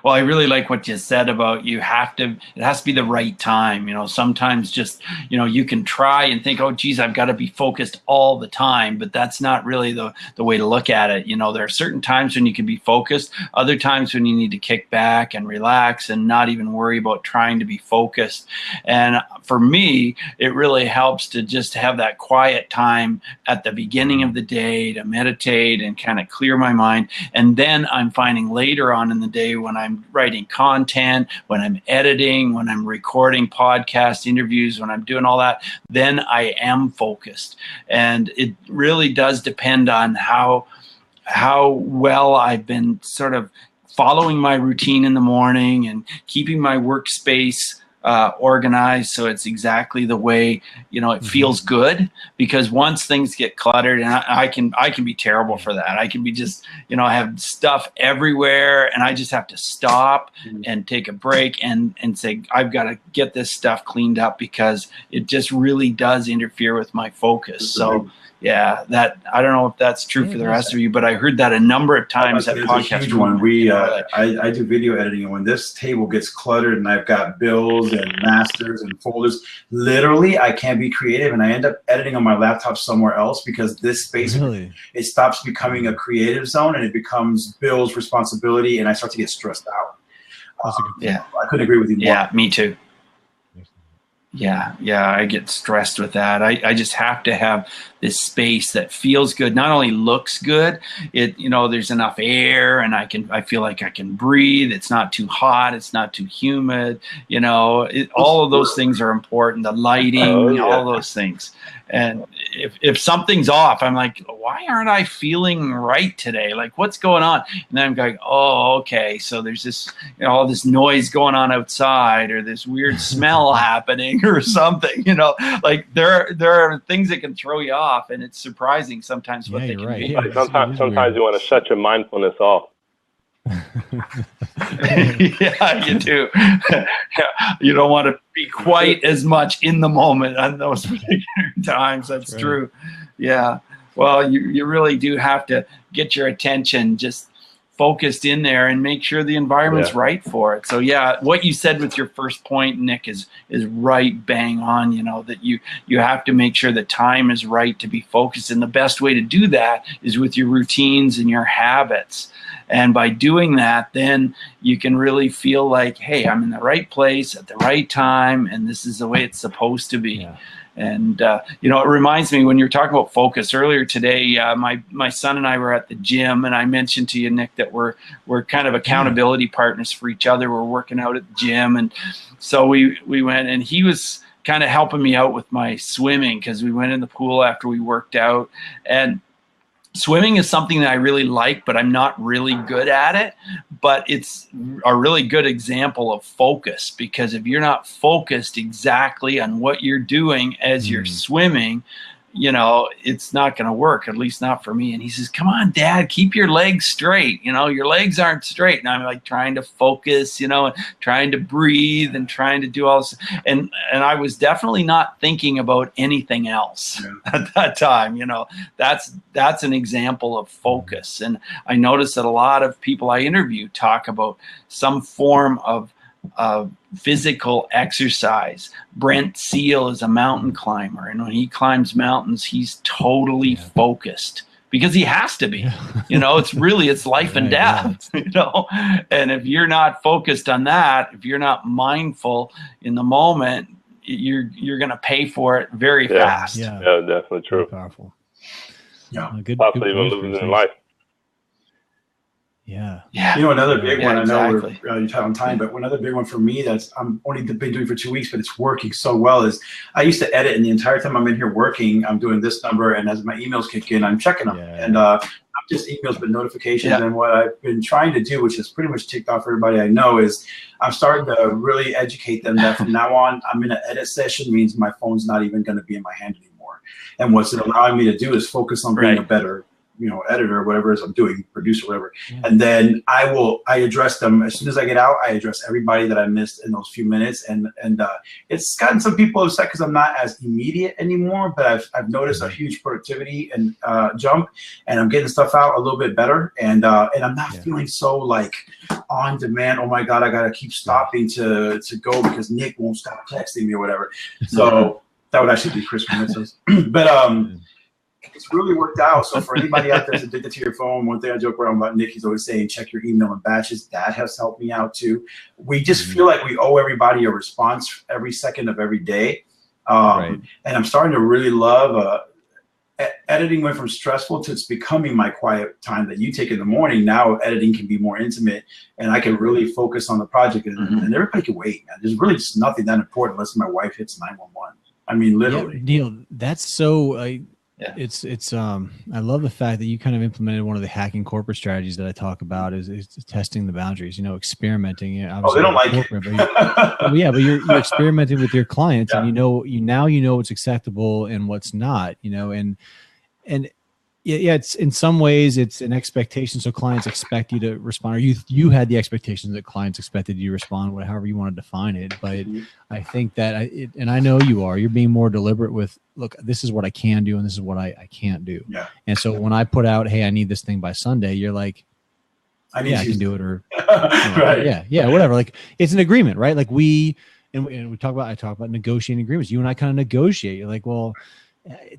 Well, I really like what you said about it has to be the right time. Sometimes just, you can try and think, oh, geez, I've got to be focused all the time, but that's not really the way to look at it. There are certain times when you can be focused, other times when you need to kick back and relax and not even worry about trying to be focused. And for me, it really helps to just have that quiet time at the beginning of the day to meditate and kind of clear my mind. And then I'm finding later on in the day when I'm writing content, when I'm editing, when I'm recording podcast interviews, when I'm doing all that, then I am focused. And it really does depend on how well I've been sort of following my routine in the morning and keeping my workspace organized so it's exactly the way it feels good. Because once things get cluttered, and I can be terrible for that. I can be just I have stuff everywhere, and I just have to stop and take a break and say I've got to get this stuff cleaned up because it just really does interfere with my focus. So yeah, that I don't know if that's true for the rest of you, but I heard that a number of times at podcast. Huge one. I do video editing, and when this table gets cluttered and I've got bills and masters and folders, literally I can't be creative, and I end up editing on my laptop somewhere else because this space it stops becoming a creative zone and it becomes Bill's responsibility, and I start to get stressed out. Yeah, I couldn't agree with you more. Yeah, me too. Yeah, I get stressed with that. I just have to have this space that feels good, not only looks good, there's enough air and I feel like I can breathe. It's not too hot, it's not too humid, all of those things are important. The lighting, all those things. And if something's off, I'm like, why aren't I feeling right today? Like, what's going on? And then I'm going, oh, okay. So there's this, all this noise going on outside, or this weird smell happening, or something. Like there are things that can throw you off, and it's surprising sometimes what they can be. Yeah, sometimes you want to shut your mindfulness off. Yeah, you do. You don't want to be quite as much in the moment on those particular times. That's true. Yeah. Well, you really do have to get your attention just focused in there and make sure the environment's right for it. So yeah, what you said with your first point, Nick, is right, bang on. You know, that you have to make sure that time is right to be focused, and the best way to do that is with your routines and your habits. And by doing that, then you can really feel like, hey, I'm in the right place at the right time, and this is the way it's supposed to be. Yeah. And, you know, it reminds me, when you were talking about focus earlier today, my son and I were at the gym, and I mentioned to you, Nick, that we're kind of accountability partners for each other. We're working out at the gym. And so we went, and he was kind of helping me out with my swimming, because we went in the pool after we worked out. And swimming is something that I really like, but I'm not really good at it. But it's a really good example of focus, because if you're not focused exactly on what you're doing as you're swimming, you know, it's not going to work, at least not for me. And he says, come on, Dad, keep your legs straight. You know, your legs aren't straight. And I'm like trying to focus, you know, and trying to breathe and trying to do all this. And I was definitely not thinking about anything else at that time. You know, that's an example of focus. And I noticed that a lot of people I interview talk about some form of physical exercise. Brent Seal is a mountain climber, and when he climbs mountains, he's totally focused, because he has to be. You know, it's life and death. You know, and if you're not focused on that, if you're not mindful in the moment, you're going to pay for it very fast. Yeah, definitely true. Very powerful. Yeah, possibly even losing in life. Yeah. You know, another big one, I know you're tight on time, but another big one for me that's I'm only been doing for 2 weeks, but it's working so well, is I used to edit, and the entire time I'm in here working, I'm doing this number, and as my emails kick in, I'm checking them. And not just emails, but notifications. And what I've been trying to do, which has pretty much ticked off everybody I know, is I'm starting to really educate them that from now on, I'm in an edit session, means my phone's not even going to be in my hand anymore. And what's it allowing me to do is focus on being a better, you know, editor, whatever it is I'm doing, producer, whatever. And then I address them as soon as I get out. I address everybody that I missed in those few minutes. And it's gotten some people upset because I'm not as immediate anymore, but I've noticed a huge productivity and jump, and I'm getting stuff out a little bit better. And I'm not feeling so like on demand. Oh my God, I got to keep stopping to go because Nick won't stop texting me or whatever. So that would actually be Chris Minutes. But, it's really worked out. So for anybody out there that's addicted to your phone, one thing I joke around about, Nick, he's always saying, check your email in batches. That has helped me out too. We just feel like we owe everybody a response every second of every day. And I'm starting to really love editing. Went from stressful to it's becoming my quiet time that you take in the morning. Now editing can be more intimate, and I can really focus on the project, and everybody can wait, man. There's really just nothing that important unless my wife hits 911. I mean, literally. Neil, that's so... It's I love the fact that you kind of implemented one of the hacking corporate strategies that I talk about is testing the boundaries, you know, experimenting. Oh, they don't like it. But you're experimenting with your clients, and you know what's acceptable and what's not, you know, and it's in some ways it's an expectation. So clients expect you to respond, or you had the expectations that clients expected you to respond, however you want to define it. But I think that and I know you're being more deliberate with, look, this is what I can do and this is what I can't do. Yeah. And so when I put out, hey, I need this thing by Sunday, you're like, I can do it, or whatever. Like, it's an agreement, right? Like I talk about negotiating agreements. You and I kind of negotiate. You're like, well,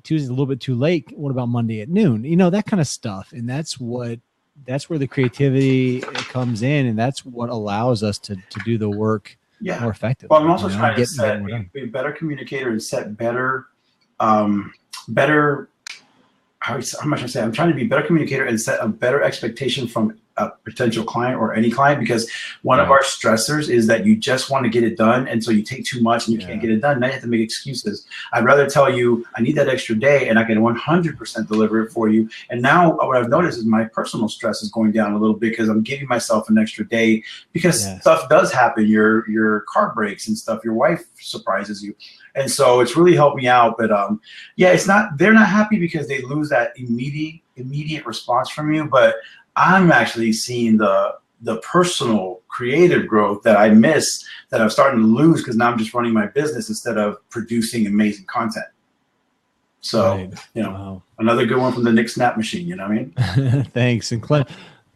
Tuesday's a little bit too late. What about Monday at noon? You know, that kind of stuff. And that's where the creativity comes in, and that's what allows us to do the work more effectively. Well, I'm also trying to be a better communicator and set better how much I say, I'm trying to be a better communicator and set a better expectation from a potential client or any client, because one of our stressors is that you just want to get it done, and so you take too much and you can't get it done. Now you have to make excuses. I'd rather tell you I need that extra day, and I can 100% deliver it for you. And now what I've noticed is my personal stress is going down a little bit because I'm giving myself an extra day, because stuff does happen. Your car breaks and stuff. Your wife surprises you. And so it's really helped me out. But they're not happy because they lose that immediate response from you. But I'm actually seeing the personal creative growth that I miss, that I'm starting to lose because now I'm just running my business instead of producing amazing content. So, another good one from the Nick Snapp machine, you know what I mean? Thanks. And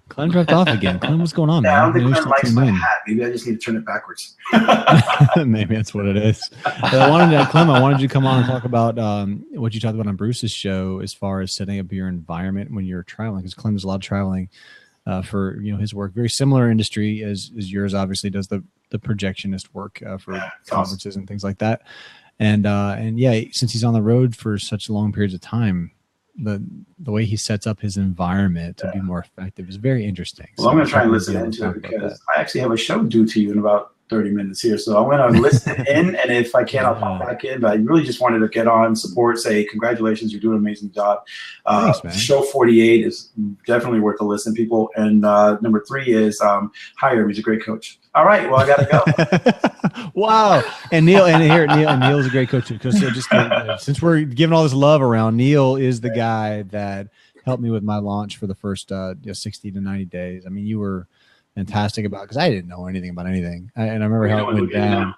Clem dropped off again. Clem, what's going on, Yeah, I man? don't think Maybe Clem she'll likes tune my in. hat. Maybe I just need to turn it backwards. Maybe that's what it is. But I wanted you to come on and talk about what you talked about on Bruce's show as far as setting up your environment when you're traveling, because Clem does a lot of traveling for his work. Very similar industry as yours, obviously does the projectionist work for conferences and things like that. And yeah, since he's on the road for such long periods of time, the way he sets up his environment to be more effective is very interesting. Well, I'm going to try and listen into it because I actually have a show due to you in about 30 minutes here. So I'm going to listen in, and if I can, I'll pop back in. But I really just wanted to get on, support, say congratulations, you're doing an amazing job. Thanks, man. Show 48 is definitely worth a listen, people. And number 3 is hire him. He's a great coach. All right, well, I got to go. Wow. And Neil's a great coach too. So just since we're giving all this love around, Neil is the guy that helped me with my launch for the first 60 to 90 days. I mean, you were fantastic about, because I didn't know anything about anything. And I remember how it went down.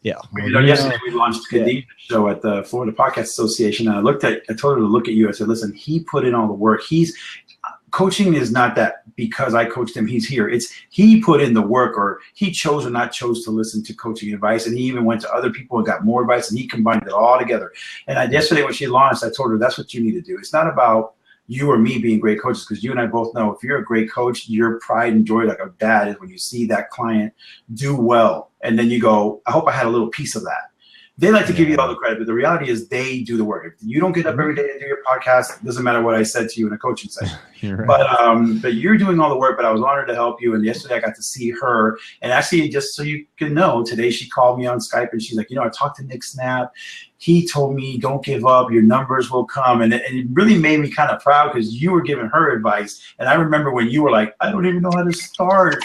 Yeah. Well, yesterday we launched Khadijah's show at the Florida Podcast Association. And I told her to look at you. I said, listen, he put in all the work. Coaching is not that because I coached him, he's here. It's he put in the work, or he chose or not chose to listen to coaching advice. And he even went to other people and got more advice, and he combined it all together. And yesterday when she launched, I told her that's what you need to do. It's not about you or me being great coaches, because you and I both know if you're a great coach, your pride and joy like a dad is when you see that client do well. And then you go, I hope I had a little piece of that. They like to give you all the credit, but the reality is they do the work. If you don't get up every day to do your podcast, it doesn't matter what I said to you in a coaching session. Right. But you're doing all the work, but I was honored to help you. And yesterday I got to see her. And actually, just so you can know, today she called me on Skype and she's like, I talked to Nick Snapp. He told me, don't give up, your numbers will come. And it really made me kind of proud because you were giving her advice. And I remember when you were like, I don't even know how to start.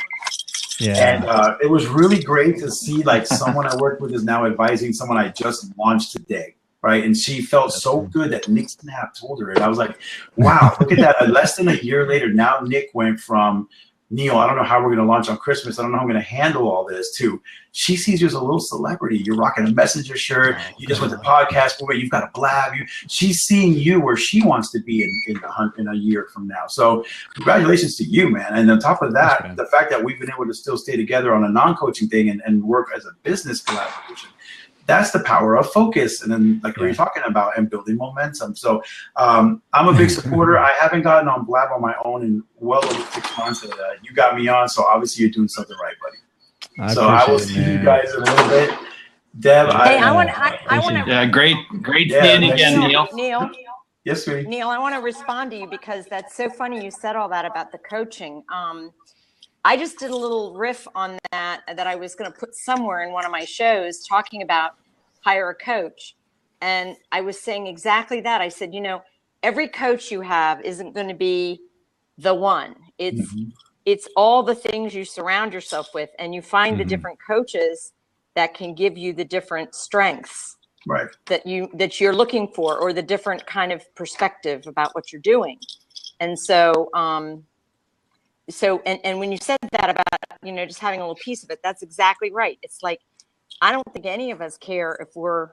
Yeah. And it was really great to see like someone I worked with is now advising someone I just launched today, right? And she felt so good that Nick Snapp told her. And I was like, wow, look at that. Less than a year later, now Nick went from, Neil, I don't know how we're going to launch on Christmas. I don't know how I'm going to handle all this, to she sees you as a little celebrity. You're rocking a messenger shirt. You just went to podcast movement. You've got a Blab. She's seeing you where she wants to be in a year from now. So congratulations to you, man. And on top of that, the fact that we've been able to still stay together on a non-coaching thing and work as a business collaboration. That's the power of focus. And then like we were talking about, and building momentum. So I'm a big supporter. I haven't gotten on Blab on my own in well over 6 months. You got me on. So obviously you're doing something right, buddy. I will see you guys in a little bit. Deb, hey, I want to. Yeah, great seeing you again, Neil. Neil. Yes, sweetie. Neil, I want to respond to you because that's so funny you said all that about the coaching. I just did a little riff on that I was going to put somewhere in one of my shows talking about hire a coach. And I was saying exactly that. I said, every coach you have isn't going to be the one. It's all the things you surround yourself with, and you find the different coaches that can give you the different strengths that you're looking for, or the different kind of perspective about what you're doing. And so, and when you said that about, just having a little piece of it, that's exactly right. It's like, I don't think any of us care if we're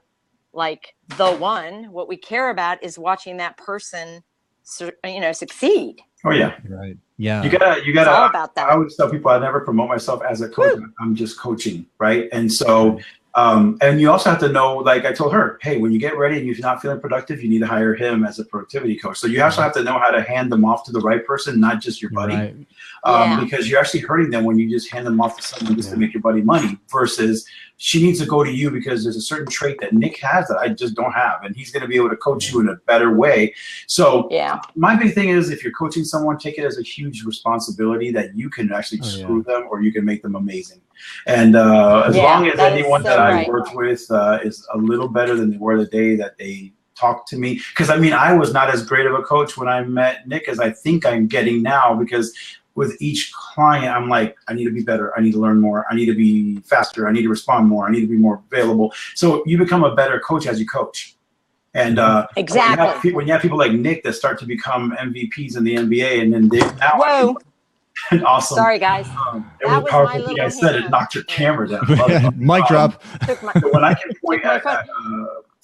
like the one. What we care about is watching that person, succeed. Oh yeah. Right. Yeah. You gotta, it's all about that. I always tell people I never promote myself as a coach. I'm just coaching. Right. And so, and you also have to know, like I told her, hey, when you get ready and you're not feeling productive, you need to hire him as a productivity coach. So you also have to know how to hand them off to the right person, not just your buddy. Because you're actually hurting them when you just hand them off to someone just to make your buddy money, versus she needs to go to you because there's a certain trait that Nick has that I just don't have, and he's going to be able to coach you in a better way. So my big thing is, if you're coaching someone, take it as a huge responsibility that you can actually screw them or you can make them amazing. And as long as anyone that I worked with is a little better than they were the day that they talked to me, because I was not as great of a coach when I met Nick as I think I'm getting now, because with each client, I'm like, I need to be better. I need to learn more. I need to be faster. I need to respond more. I need to be more available. So you become a better coach as you coach. And exactly. When you have people like Nick that start to become MVPs in the NBA, and then they now awesome. Sorry, guys. It was powerful thing I said. It knocked your camera down. Mic drop. When I can point at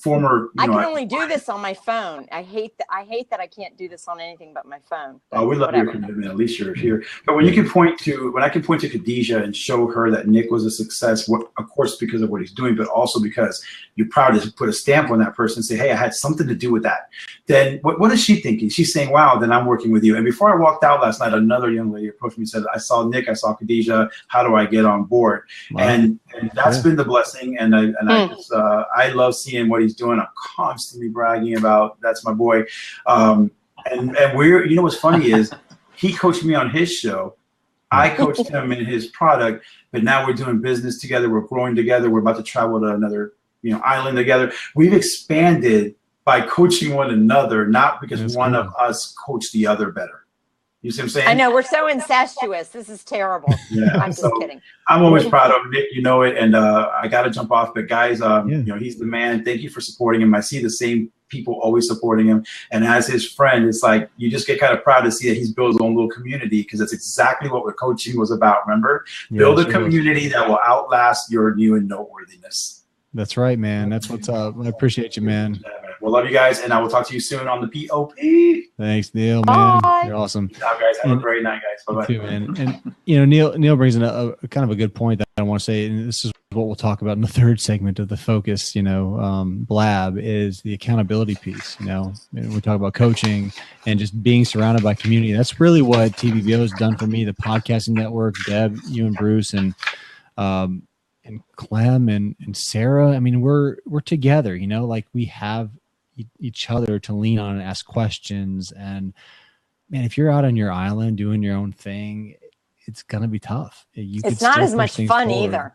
former. I can only do this on my phone. I hate that I can't do this on anything but my phone. Oh, we love your commitment. At least you're here. But when I can point to Khadijah and show her that Nick was a success, of course, because of what he's doing, but also because you're proud to put a stamp on that person and say, hey, I had something to do with that. Then what is she thinking? She's saying, wow, then I'm working with you. And before I walked out last night, another young lady approached me and said, I saw Nick, I saw Khadijah. How do I get on board? Wow. And that's been the blessing. And I love seeing what he's doing. I'm constantly bragging about, that's my boy. And we're, you know, what's funny is he coached me on his show. I coached him in his product, but now we're doing business together. We're growing together. We're about to travel to another, island together. We've expanded by coaching one another, not because one of us coached the other better. You see what I'm saying? I know, we're so incestuous. This is terrible. Yeah, I'm just kidding. I'm always proud of Nick, you know it, and I got to jump off. But guys, he's the man. Thank you for supporting him. I see the same people always supporting him, and as his friend, it's like you just get kind of proud to see that he's built his own little community, because that's exactly what coaching was about. Remember, build a community that will outlast your new and noteworthiness. That's right, man. That's what's up. I appreciate you, man. Yeah, man. We'll love you guys, and I will talk to you soon on the POP. Thanks, Neil, man. Bye. You're awesome. Ciao, guys. Have a great night, guys. Bye-bye. You too, man. And Neil brings in a kind of a good point that I want to say, and this is what we'll talk about in the third segment of the focus. Blab is the accountability piece. And we talk about coaching and just being surrounded by community. That's really what TVBO has done for me. The podcasting network, Deb, you and Bruce, and Clem and Sarah. I mean, we're together. Like we have each other to lean on and ask questions. And man, if you're out on your island doing your own thing, it's gonna be tough. It's not as much fun either.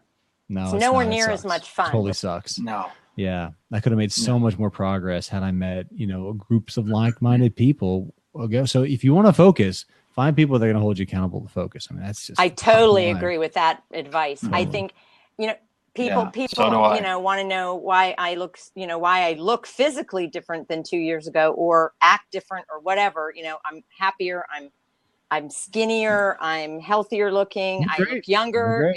No, it's nowhere near as much fun. Totally sucks. No. Yeah, I could have made so much more progress had I met groups of like-minded people. So if you want to focus, find people that are going to hold you accountable to focus. I mean, that's just. I totally agree with that advice. I think people so want to know why I look physically different than 2 years ago, or act different, or whatever. I'm happier, I'm skinnier, I'm healthier looking, I look younger,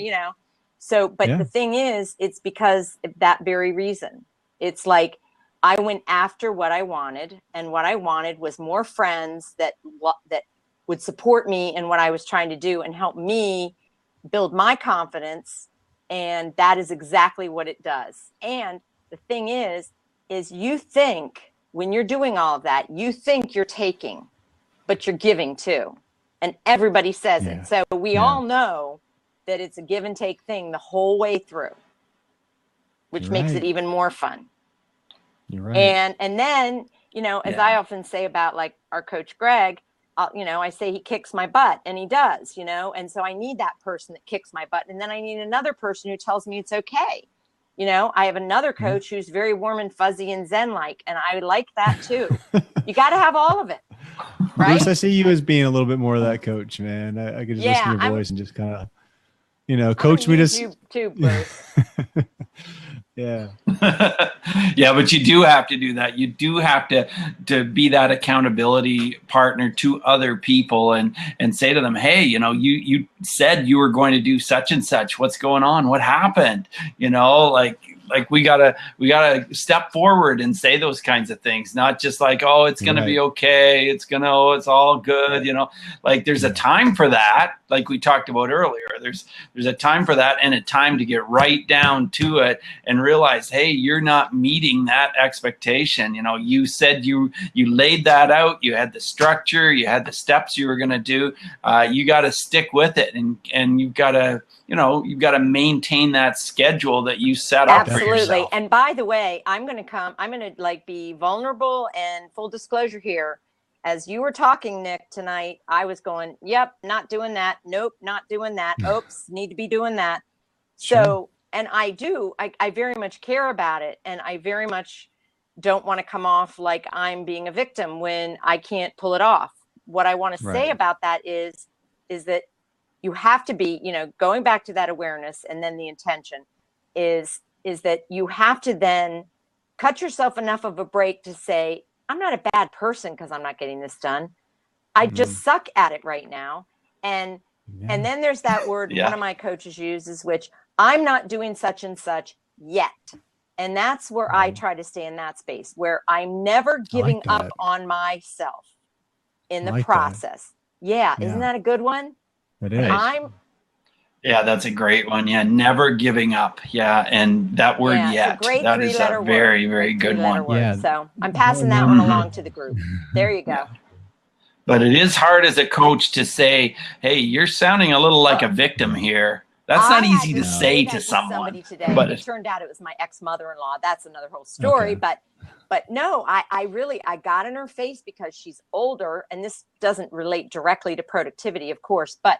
so but the thing is, it's because of that very reason. It's like I went after what I wanted, and what I wanted was more friends that would support me in what I was trying to do and help me build my confidence. And that is exactly what it does. And the thing is you think when you're doing all of that, you think you're taking, but you're giving too. And everybody says it. So we all know that it's a give and take thing the whole way through, which makes it even more fun. You're right. And then, as I often say about like our coach, Greg, I say he kicks my butt, and he does, and so I need that person that kicks my butt. And then I need another person who tells me it's okay. I have another coach who's very warm and fuzzy and Zen-like, and I like that too. You got to have all of it. Right? Bruce, I see you as being a little bit more of that coach, man. I could just listen to your voice and just kind of, coach me to you too, Bruce. Yeah. Yeah, but you do have to do that. You do have to be that accountability partner to other people and say to them, hey, you said you were going to do such and such. What's going on? What happened? Like we gotta step forward and say those kinds of things, not just like, oh, it's gonna be okay, it's all good, like there's a time for that, like we talked about earlier. There's a time for that, and a time to get right down to it and realize, hey, you're not meeting that expectation. You said you laid that out, you had the structure, you had the steps you were gonna do. You got to stick with it, and you've got to maintain that schedule that you set up. Absolutely. And by the way, I'm going to be vulnerable and full disclosure here. As you were talking, Nick, tonight, I was going, yep, not doing that. Nope, not doing that. Oops, need to be doing that. Sure. So, and I very much care about it. And I very much don't want to come off like I'm being a victim when I can't pull it off. What I want to say about that is that you have to be, going back to that awareness, and then the intention is that you have to then cut yourself enough of a break to say, I'm not a bad person because I'm not getting this done. I just suck at it right now. And then there's that word one of my coaches uses, which I'm not doing such and such yet. And that's where I try to stay in that space where I'm never giving up on myself in the process. Yeah. Isn't that a good one? It is. Yeah, that's a great one. Yeah, never giving up. Yeah, and that word yet. That is a very, very good one. Yeah. So I'm passing that one along to the group. There you go. Yeah. But it is hard as a coach to say, hey, you're sounding a little like a victim here. That's not easy to say to someone. Today, but it turned out it was my ex-mother-in-law. That's another whole story. Okay. But no, I got in her face because she's older, and this doesn't relate directly to productivity, of course, but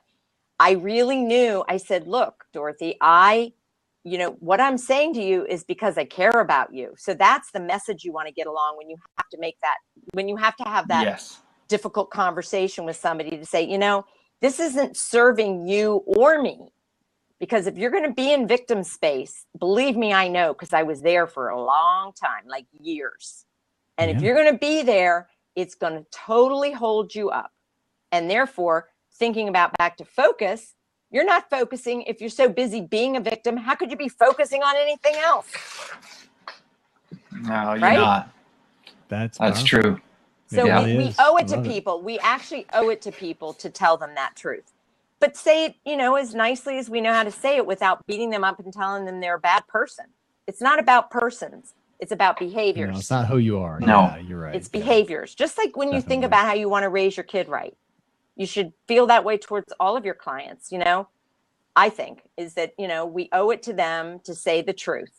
I really knew. I said, look, Dorothy, what I'm saying to you is because I care about you. So that's the message you want to get along when you have to make that, when you have to have that difficult conversation with somebody to say, this isn't serving you or me. Because if you're going to be in victim space, believe me, I know, because I was there for a long time, like years. And if you're going to be there, it's going to totally hold you up. And therefore, thinking about back to focus, you're not focusing. If you're so busy being a victim, how could you be focusing on anything else? No, you're not. That's true. So we owe it to people. We actually owe it to people to tell them that truth. But say it, as nicely as we know how to say it without beating them up and telling them they're a bad person. It's not about persons. It's about behaviors. It's not who you are. No, yeah, you're right. It's behaviors. Just like when you think about how you want to raise your kid right. You should feel that way towards all of your clients, I think is that, we owe it to them to say the truth.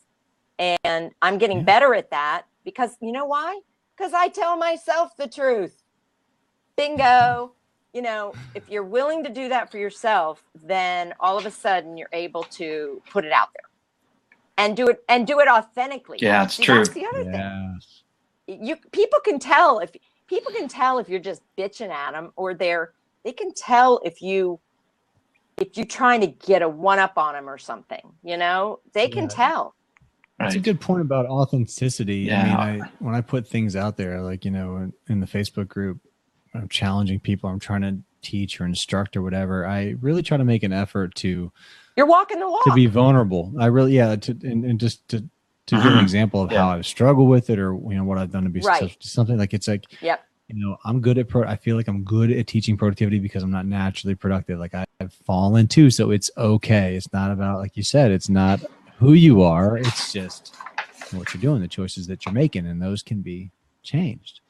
And I'm getting better at that because you know why? Because I tell myself the truth. Bingo. If you're willing to do that for yourself, then all of a sudden you're able to put it out there and do it authentically. Yeah, it's true. That's the other thing. People can tell if you're just bitching at them, or they can tell if you're trying to get a one up on them or something. They can tell. That's a good point about authenticity. Yeah. I mean, when I put things out there, like in the Facebook group, I'm challenging people, I'm trying to teach or instruct or whatever, I really try to make an effort to you're walking the walk, to be vulnerable. I really, and just to give an example of how I've struggled with it, or what I've done to be successful. Something like it's like, I'm good at I feel like I'm good at teaching productivity because I'm not naturally productive. Like I've fallen too, so it's okay. It's not about, like you said, it's not who you are. It's just what you're doing, the choices that you're making, and those can be changed.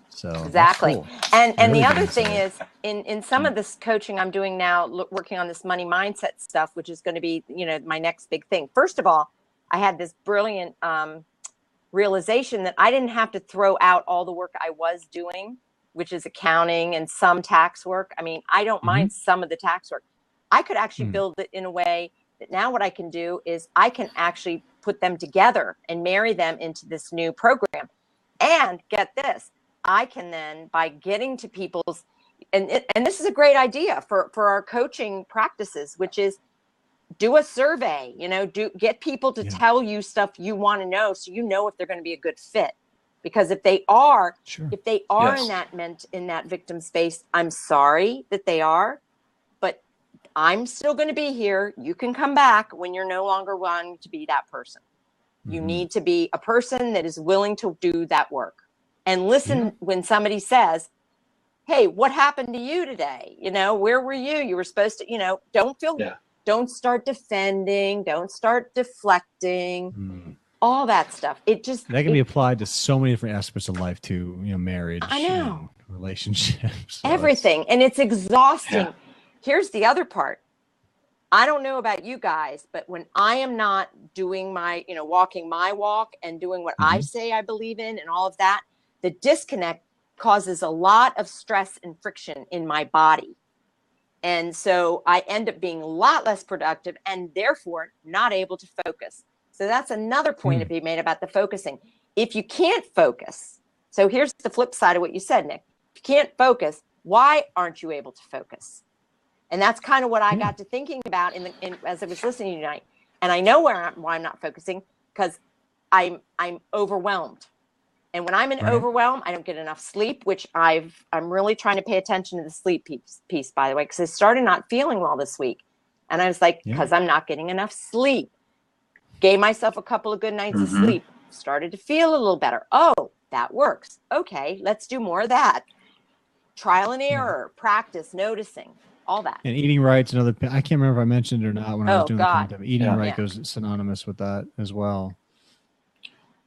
So exactly. Cool. And really the other thing is in some of this coaching I'm doing now, working on this money mindset stuff, which is going to be, my next big thing. First of all, I had this brilliant realization that I didn't have to throw out all the work I was doing, which is accounting and some tax work. I mean, I don't mind some of the tax work. I could actually build it in a way that now what I can do is I can actually put them together and marry them into this new program. And get this, I can then, by getting to people's, and this is a great idea for our coaching practices, which is do a survey, get people to tell you stuff you want to know, so if they're going to be a good fit. Because if they are, in that victim space, I'm sorry that they are, but I'm still going to be here. You can come back when you're no longer wanting to be that person. You need to be a person that is willing to do that work. And listen when somebody says, hey, what happened to you today? Where were you? You were supposed to, don't start defending, don't start deflecting, all that stuff. That can be applied to so many different aspects of life too, marriage, relationships. Everything. And it's exhausting. Yeah. Here's the other part. I don't know about you guys, but when I am not doing my, walking my walk and doing what I say I believe in and all of that, the disconnect causes a lot of stress and friction in my body. And so I end up being a lot less productive and therefore not able to focus. So that's another point to be made about the focusing. If you can't focus, so here's the flip side of what you said, Nick. If you can't focus, why aren't you able to focus? And that's kind of what I got to thinking about as I was listening tonight. And I know why I'm not focusing, because I'm overwhelmed. And when I'm in overwhelm, I don't get enough sleep, which I'm really trying to pay attention to the sleep piece, by the way, because I started not feeling well this week. And I was like, because I'm not getting enough sleep. Gave myself a couple of good nights of sleep. Started to feel a little better. Oh, that works. Okay, let's do more of that. Trial and error, practice, noticing, all that. And eating right's another. I can't remember if I mentioned it or not when I was doing the content. Eating right goes synonymous with that as well.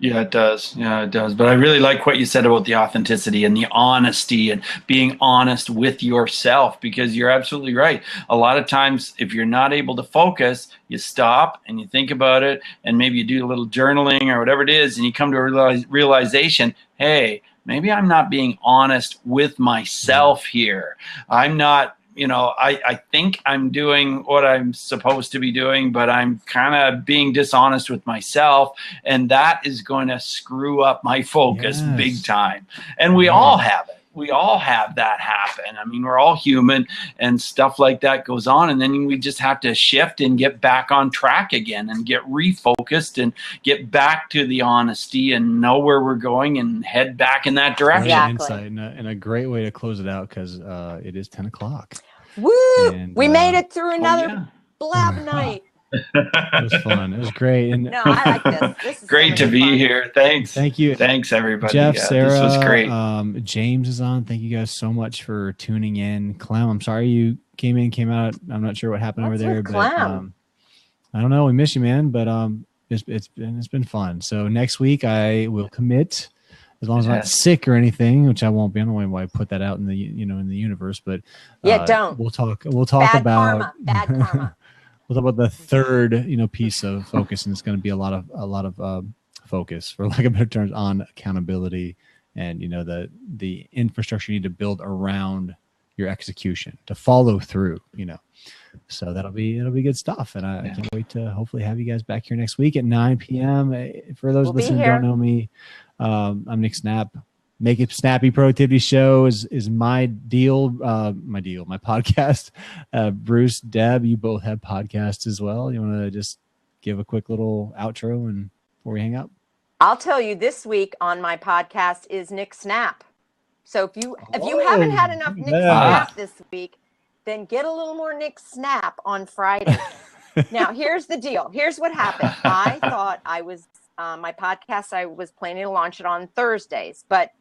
Yeah, it does. Yeah, it does. But I really like what you said about the authenticity and the honesty and being honest with yourself, because you're absolutely right. A lot of times, if you're not able to focus, you stop and you think about it, and maybe you do a little journaling or whatever it is, and you come to a realization, hey, maybe I'm not being honest with myself here. I'm not, I think I'm doing what I'm supposed to be doing, but I'm kind of being dishonest with myself. And that is going to screw up my focus big time. And we all have it. We all have that happen. I mean, we're all human, and stuff like that goes on. And then we just have to shift and get back on track again and get refocused and get back to the honesty and know where we're going and head back in that direction. Insight and a great way to close it out, because it is 10 o'clock. Woo! And, we made it through another Blab night. It was fun. It was great. And no, I like this. This is great to be here. Thanks. Thank you. Thanks, everybody. Jeff, Sarah, this was great. James is on. Thank you guys so much for tuning in. Clem, I'm sorry you came out. I'm not sure what happened over there, but I don't know. We miss you, man. But it's been fun. So next week I will commit, as long as I'm not sick or anything, which I won't be. I don't know why I put that out in the in the universe, but don't. We'll talk Bad about bad karma. We'll talk about the third, piece of focus, and it's going to be a lot of focus, for lack of better terms, on accountability and the infrastructure you need to build around your execution to follow through. So it'll be good stuff, and I can't wait to hopefully have you guys back here next week at 9 p.m. For those listening who don't know me, I'm Nick Snapp. Make It Snappy Productivity Show is my deal, my podcast. Bruce, Deb, you both have podcasts as well. You want to just give a quick little outro and before we hang up? I'll tell you, this week on my podcast is Nick Snapp. So if you haven't had enough Nick Snapp this week, then get a little more Nick Snapp on Friday. Now, here's the deal. Here's what happened. I thought I was my podcast, I was planning to launch it on Thursdays, but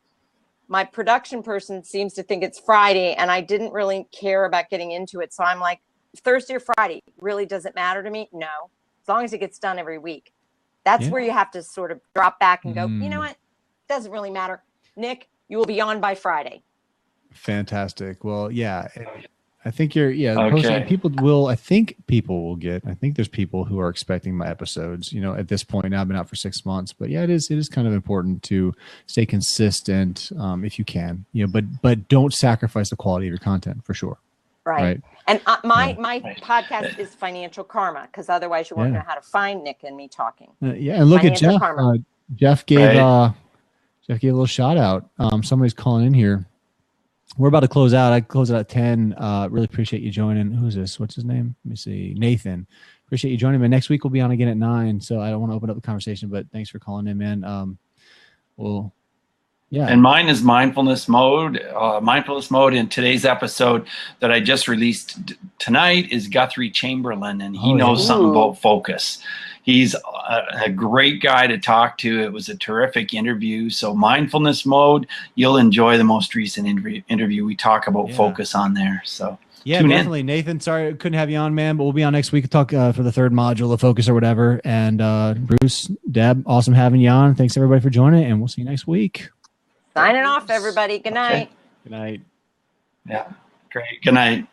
my production person seems to think it's Friday, and I didn't really care about getting into it. So I'm like, Thursday or Friday really doesn't matter to me. No, as long as it gets done every week. That's where you have to sort of drop back and go, you know what? Doesn't really matter. Nick, you will be on by Friday. Fantastic. Well, yeah. I think okay. People will get. I think there's people who are expecting my episodes. At this point now, I've been out for 6 months, but yeah, it is kind of important to stay consistent if you can. But don't sacrifice the quality of your content for sure. Right. And my podcast is Financial Karma, because otherwise you won't know how to find Nick and me talking. And look Financial at Jeff. Karma. Jeff gave a little shout out. Somebody's calling in here. We're about to close out. I close it at 10. Really appreciate you joining. Who's this? What's his name? Let me see. Nathan. Appreciate you joining me. Next week we'll be on again at 9. So I don't want to open up the conversation, but thanks for calling in, man. And mine is mindfulness mode. Mindfulness mode in today's episode that I just released tonight is Guthrie Chamberlain, and he knows something about focus. He's a great guy to talk to. It was a terrific interview. So mindfulness mode, you'll enjoy the most recent interview. We talk about focus on there. So tune definitely. In. Nathan, sorry I couldn't have you on, man, but we'll be on next week to talk for the third module of focus or whatever. And Bruce, Deb, awesome having you on. Thanks everybody for joining, and we'll see you next week. Signing off, everybody. Good night. Good night. Yeah, great. Good night.